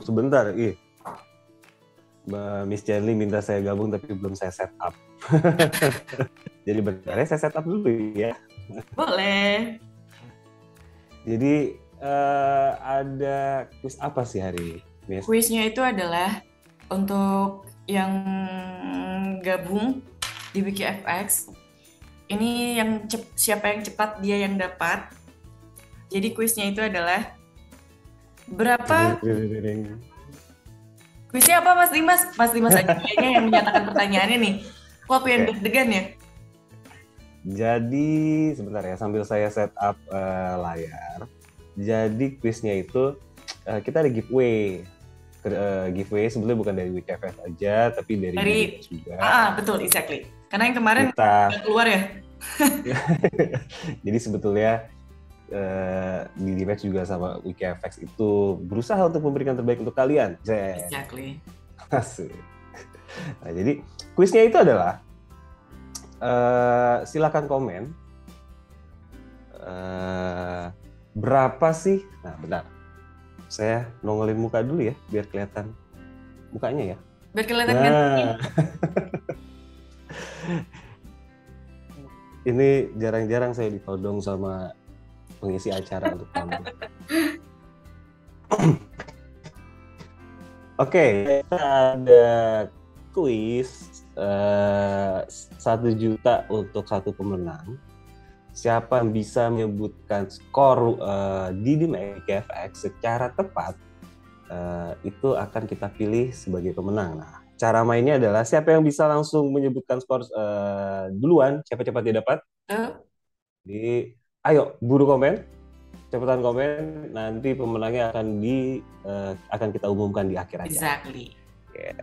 Sebentar, Mbak Miss Janli minta saya gabung tapi belum saya set up. Jadi bentar ya, saya set up dulu ya. Boleh. Jadi ada kuis apa sih hari ini, Miss? Kuisnya itu adalah untuk yang gabung di WikiFX, ini yang siapa yang cepat dia yang dapat. Jadi kuisnya itu adalah berapa? Kuisnya apa Mas Dimas? Mas Dimas aja kayaknya yang menyatakan pertanyaannya nih. Kok aku yang deg-degan ya? Jadi sebentar ya, sambil saya set up layar. Jadi kuisnya itu kita ada giveaway. Giveaway sebenarnya bukan dari WikiFX aja, tapi dari juga. Betul, exactly. Karena yang kemarin kita keluar ya. Jadi sebetulnya di Dimex juga sama WikiFX itu berusaha untuk memberikan terbaik untuk kalian. Exactly. Nah, jadi kuisnya itu adalah silakan komen berapa sih? Nah, benar. Saya nongolin muka dulu ya, biar kelihatan mukanya ya. Biar kelihatan ganteng. Ini jarang-jarang saya ditodong sama pengisi acara untuk tamu. Oke, kita ada kuis 1 juta untuk satu pemenang. Siapa yang bisa menyebutkan skor di GFX secara tepat, itu akan kita pilih sebagai pemenang. Nah, cara mainnya adalah siapa yang bisa langsung menyebutkan skor duluan, siapa cepat dia dapat. Ayo, buru komen, cepetan komen. Nanti pemenangnya akan kita umumkan di akhir aja. Exactly. Yeah.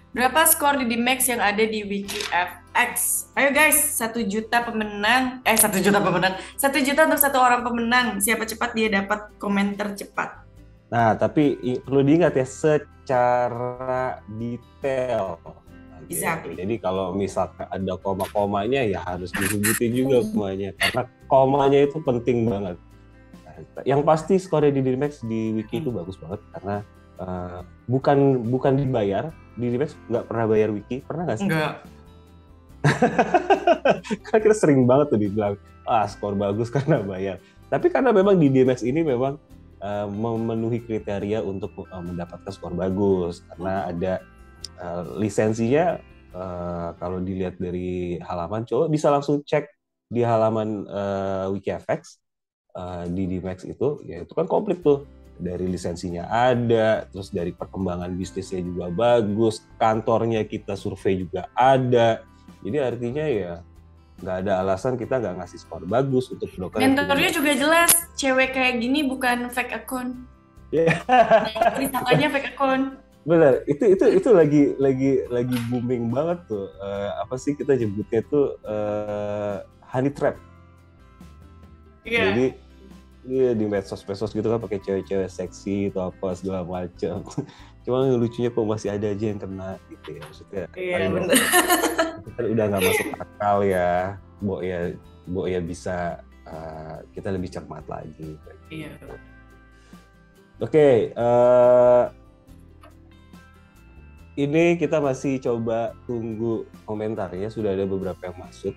Berapa skor di Max yang ada di WikiFX? Ayo guys, 1 juta pemenang. 1 juta pemenang. 1 juta untuk satu orang pemenang. Siapa cepat dia dapat komentar cepat. Nah, tapi perlu diingat ya, secara detail. Exactly. Jadi kalau misalkan ada koma-komanya ya harus disebutin juga komanya. Karena komanya itu penting banget. Yang pasti skornya di Max di Wiki itu bagus banget. Karena bukan dibayar. Di Max nggak pernah bayar Wiki. Pernah nggak sih? Enggak. Karena kita sering banget tuh dibilang, skor bagus karena bayar. Tapi karena memang di DMX ini memang memenuhi kriteria untuk mendapatkan skor bagus. Karena ada lisensinya, kalau dilihat dari halaman, coba bisa langsung cek di halaman WikiFX di DMX itu, ya itu kan komplit tuh. Dari lisensinya ada, terus dari perkembangan bisnisnya juga bagus, kantornya kita survei juga ada. Jadi artinya ya nggak ada alasan kita nggak ngasih skor bagus untuk broker. Mentornya juga jelas, cewek kayak gini bukan fake account. Yeah. Disangkanya fake account. Benar, itu lagi booming banget tuh. Apa sih kita nyebutnya tuh honey trap. Yeah. Jadi iya di medsos gitu kan pakai cewek-cewek seksi atau apa segala macam. Cuma lucunya kok masih ada aja yang kena gitu ya, maksudnya. Iya benar. Itu kan udah nggak masuk akal ya. Bo ya bisa kita lebih cermat lagi. Iya. Oke, ini kita masih coba tunggu komentarnya, sudah ada beberapa yang masuk.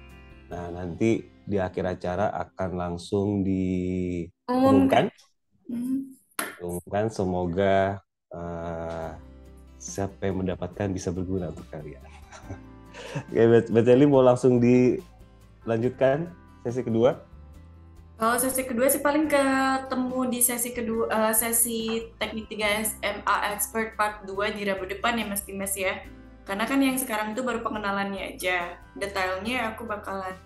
Nah, nanti di akhir acara akan langsung diumumkan. Semoga siapa yang mendapatkan bisa berguna untuk kalian. Oke, Mbak Celi mau langsung dilanjutkan sesi kedua? Kalau sesi kedua sih paling ketemu di sesi kedua, sesi teknik 3 SMA Expert Part 2 di Rabu depan ya Mas Dimas ya. Karena kan yang sekarang itu baru pengenalannya aja. Detailnya aku bakalan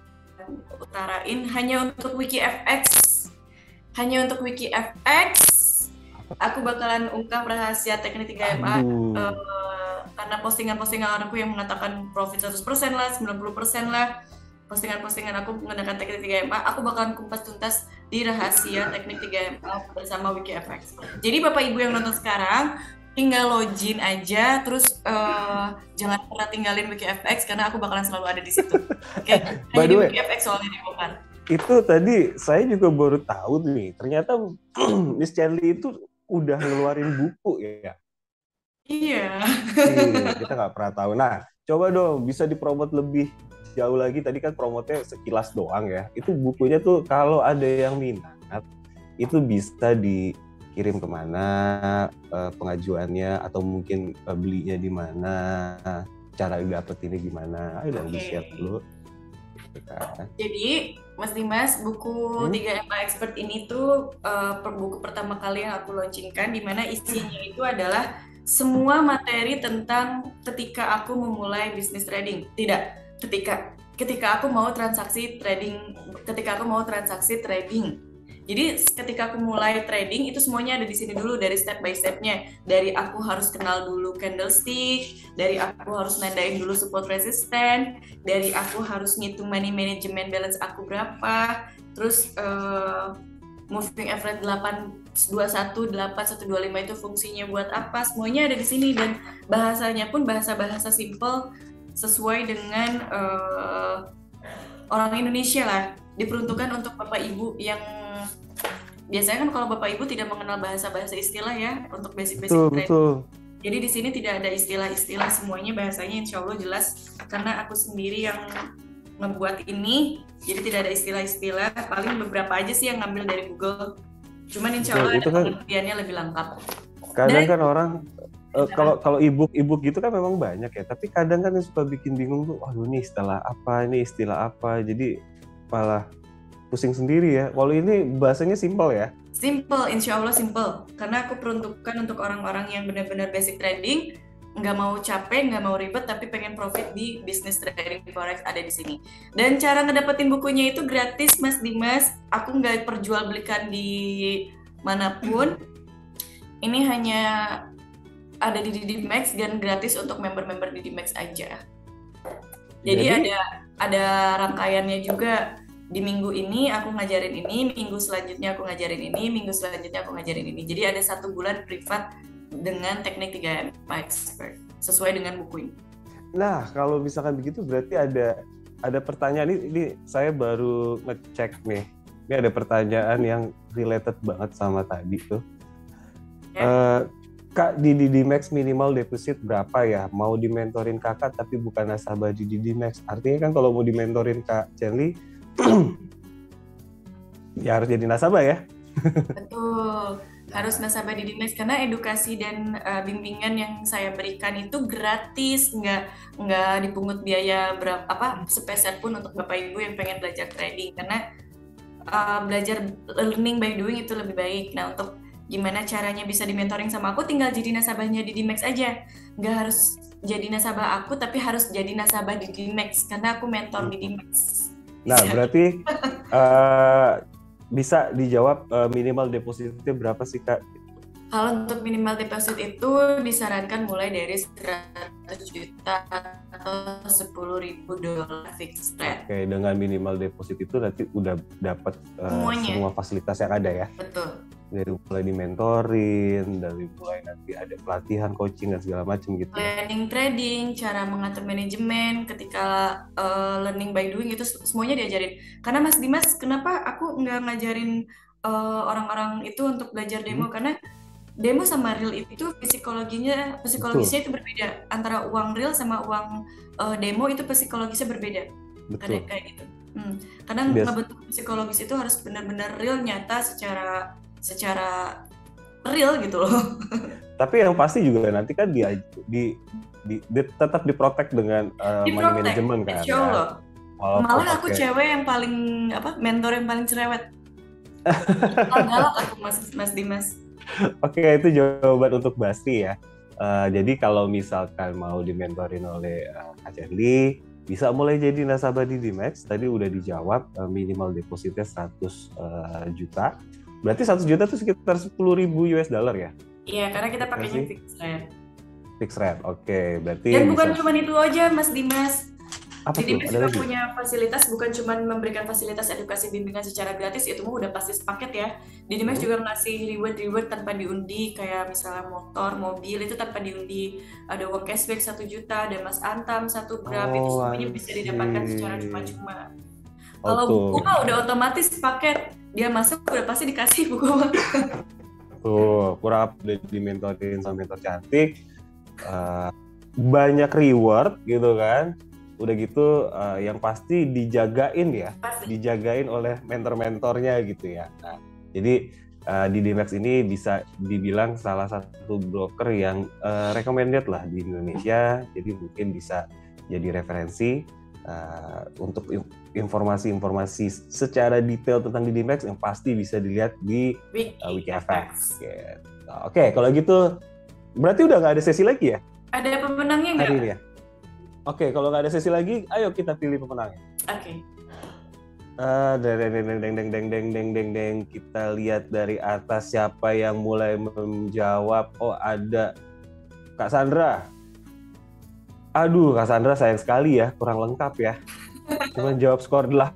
utarain hanya untuk WikiFX. Aku bakalan ungkap rahasia teknik 3MA karena postingan-postingan orangku yang mengatakan profit 100% lah, 90% lah. Postingan-postingan aku menggunakan teknik 3MA, aku bakalan kumpas tuntas di rahasia teknik 3MA bersama WikiFX. Jadi Bapak Ibu yang nonton sekarang, tinggal login aja, terus jangan pernah tinggalin WikiFX karena aku bakalan selalu ada di situ. Oke, hanya di WikiFX soalnya dibongkar. Itu tadi saya juga baru tahu nih, ternyata Miss Charlie itu udah ngeluarin buku ya. Iya. Kita nggak pernah tahu. Nah, coba dong bisa dipromot lebih jauh lagi. Tadi kan promotnya sekilas doang ya. Itu bukunya tuh kalau ada yang minat, itu bisa dikirim kemana, pengajuannya atau mungkin belinya di mana, cara dapet ini gimana. Ayo dong di-share dulu. Jadi Mas Dimas, buku 3MA Expert ini tuh buku pertama kali yang aku launchingkan, di mana isinya itu adalah semua materi tentang ketika aku memulai bisnis trading. Tidak, ketika aku mau transaksi trading, Jadi ketika aku mulai trading itu semuanya ada di sini dulu, dari step by stepnya. Dari aku harus kenal dulu candlestick, dari aku harus nandain dulu support resistance, dari aku harus ngitung money management balance aku berapa, terus moving average 821, 8125 itu fungsinya buat apa, semuanya ada di sini. Dan bahasanya pun bahasa-bahasa simple sesuai dengan orang Indonesia lah, diperuntukkan untuk Bapak Ibu yang biasanya kan kalau Bapak Ibu tidak mengenal bahasa-bahasa istilah ya untuk basic-basic trading. Jadi di sini tidak ada istilah-istilah, semuanya bahasanya insya Allah jelas karena aku sendiri yang ngebuat ini, jadi tidak ada istilah-istilah, paling beberapa aja sih yang ngambil dari Google. Cuman insya Allah ada pengertiannya lebih lengkap. Kadang kan orang kalau ebook gitu kan memang banyak ya, tapi kadang kan yang suka bikin bingung tuh, waduh ini istilah apa, jadi malah pusing sendiri ya. Kalau ini bahasanya simple ya. Simple, insya Allah simple. Karena aku peruntukkan untuk orang-orang yang benar-benar basic trading, nggak mau capek, nggak mau ribet, tapi pengen profit di bisnis trading forex, ada di sini. Dan cara ngedapetin bukunya itu gratis, Mas Dimas. Aku nggak perjualbelikan di manapun. Ini hanya ada di DidiMax dan gratis untuk member-member DidiMax aja. Jadi ada rangkaiannya juga. Di minggu ini aku ngajarin ini, minggu selanjutnya aku ngajarin ini, minggu selanjutnya aku ngajarin ini. Jadi ada 1 bulan privat dengan teknik 3M Expert sesuai dengan buku ini. Nah, kalau misalkan begitu berarti ada pertanyaan ini saya baru ngecek nih. Ini ada pertanyaan yang related banget sama tadi tuh. Kak, di DidiMax minimal deposit berapa ya? Mau dimentorin kakak tapi bukan nasabah di DidiMax. Artinya kan kalau mau dimentorin Kak Cherly, ya harus jadi nasabah ya? Betul, harus nasabah DidiMax karena edukasi dan bimbingan yang saya berikan itu gratis, nggak dipungut biaya sepeser pun untuk Bapak Ibu yang pengen belajar trading, karena belajar learning by doing itu lebih baik. Nah, untuk gimana caranya bisa dimentoring sama aku, tinggal jadi nasabahnya DidiMax aja. Nggak harus jadi nasabah aku, tapi harus jadi nasabah DidiMax, karena aku mentor DidiMax. Nah, berarti bisa dijawab minimal depositnya berapa sih, Kak? Kalau untuk minimal deposit itu disarankan mulai dari 100 juta atau $10.000 fixed rate. Oke, dengan minimal deposit itu nanti udah dapat semua fasilitas yang ada ya? Betul. Dari mulai dimentorin, dari mulai nanti ada pelatihan, coaching dan segala macam gitu. Planning trading, cara mengatur manajemen, ketika learning by doing itu semuanya diajarin. Karena Mas Dimas, kenapa aku nggak ngajarin orang-orang itu untuk belajar demo? Karena demo sama real itu psikologisnya itu berbeda. Antara uang real sama uang demo itu psikologisnya berbeda. Betul. Kayak gitu. Karena ngebentuk psikologis itu harus benar-benar real, nyata, secara real gitu loh. Tapi yang pasti juga nanti kan tetap diprotek dengan money management kan. Insya Allah. Malah aku cewek yang paling mentor yang paling cerewet. Galak aku Mas Dimas. Oke, itu jawaban untuk Basti ya. Jadi kalau misalkan mau dimentorin oleh Kak Cherly, bisa mulai jadi nasabah di DidiMax. Tadi udah dijawab, minimal depositnya 100 juta. Berarti 100 juta itu sekitar $10.000 ya? Iya, karena kita pakainya fixed rate. Fixed rate, oke. Berarti dan bukan cuma itu aja, Mas Dimas. DidiMax juga punya fasilitas, bukan cuma memberikan fasilitas edukasi bimbingan secara gratis, itu mah udah pasti sepaket ya. DidiMax juga ngasih reward tanpa diundi, kayak misalnya motor, mobil, itu tanpa diundi. Ada uang cashback 1 juta, ada Mas Antam 1 gram, itu semuanya bisa didapatkan secara cuma-cuma. Kalau buku mah udah otomatis paket, dia masuk udah pasti dikasih buku. Tuh, kurang udah dimentorin sama mentor cantik, banyak reward gitu kan. Udah gitu yang pasti dijagain ya, dijagain oleh mentor-mentornya gitu ya. Nah, jadi DidiMax ini bisa dibilang salah satu broker yang recommended lah di Indonesia, jadi mungkin bisa jadi referensi untuk informasi-informasi secara detail tentang DidiMax yang pasti bisa dilihat di WikiFX. Gitu. Oke, kalau gitu berarti udah nggak ada sesi lagi ya? Ada pemenangnya nggak? Hari ini ya? Oke, kalau nggak ada sesi lagi, ayo kita pilih pemenangnya. Oke. Deng. Kita lihat dari atas siapa yang mulai menjawab. Oh, ada Kak Sandra. Aduh, Kak Sandra sayang sekali ya, kurang lengkap ya. Cuma jawab skor lah.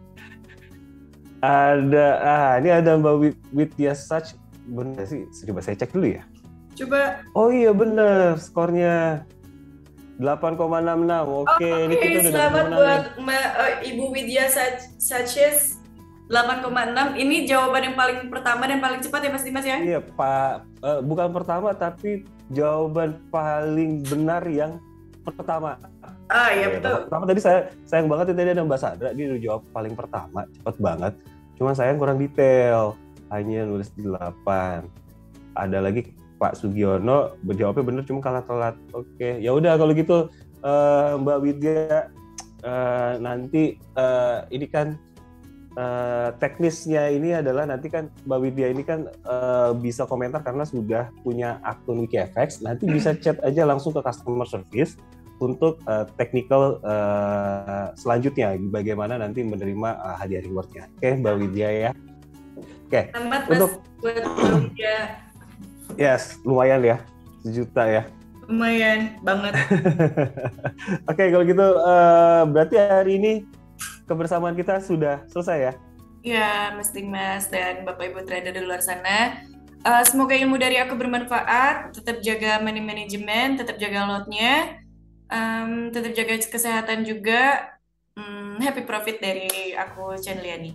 Ini ada Mbak Widya Sach. Bener sih, coba saya cek dulu ya. Coba. Oh iya bener, skornya 8,66. Oke, ini kita udah selamat buat Ibu Widya Saches 8,6. Ini jawaban yang paling pertama dan paling cepat ya Mas Dimas ya? Iya, Pak. Bukan pertama tapi jawaban paling benar yang pertama. Iya betul. Pertama tadi sayang banget tadi ada Mbak Sandra, dia udah jawab paling pertama, cepet banget. Cuma sayang kurang detail, hanya nulis 8. Ada lagi Pak Sugiono berjawabnya bener cuma kalah telat. Oke, ya udah kalau gitu Mbak Widya, nanti ini kan teknisnya ini adalah nanti kan Mbak Widya ini kan bisa komentar karena sudah punya akun WikiFX, nanti bisa chat aja langsung ke customer service untuk technical selanjutnya bagaimana nanti menerima hadiah rewardnya. Oke, Mbak Widya ya. Oke. Selamat Untuk buat Mbak Widya. yes, lumayan ya, 1 juta ya. Lumayan banget. Oke, kalau gitu berarti hari ini kebersamaan kita sudah selesai ya? Ya, mesti Mas dan Bapak Ibu trader di luar sana. Semoga ilmu dari aku bermanfaat. Tetap jaga money management, tetap jaga lotnya, tetap jaga kesehatan juga. Happy profit dari aku, Chandliani.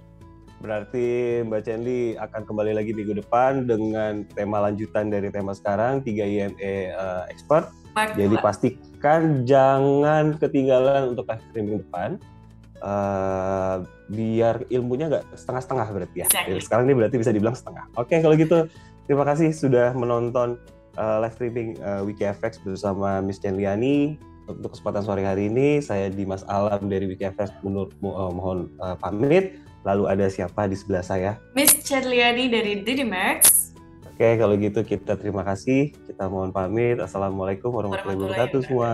Berarti Mbak Chandli akan kembali lagi minggu depan dengan tema lanjutan dari tema sekarang, 3 IME Expert. Jadi pastikan jangan ketinggalan untuk live streaming depan. Biar ilmunya nggak setengah-setengah berarti ya. Exactly. Sekarang ini berarti bisa dibilang setengah. Oke, kalau gitu terima kasih sudah menonton live streaming WikiFX bersama Miss Chandliani. Untuk kesempatan sore hari ini, saya Dimas Alam dari WikiFX mohon pamit. Lalu ada siapa di sebelah saya? Miss Chandliani dari Didimax. Oke, kalau gitu kita terima kasih. Kita mohon pamit. Assalamualaikum warahmatullahi wabarakatuh semua.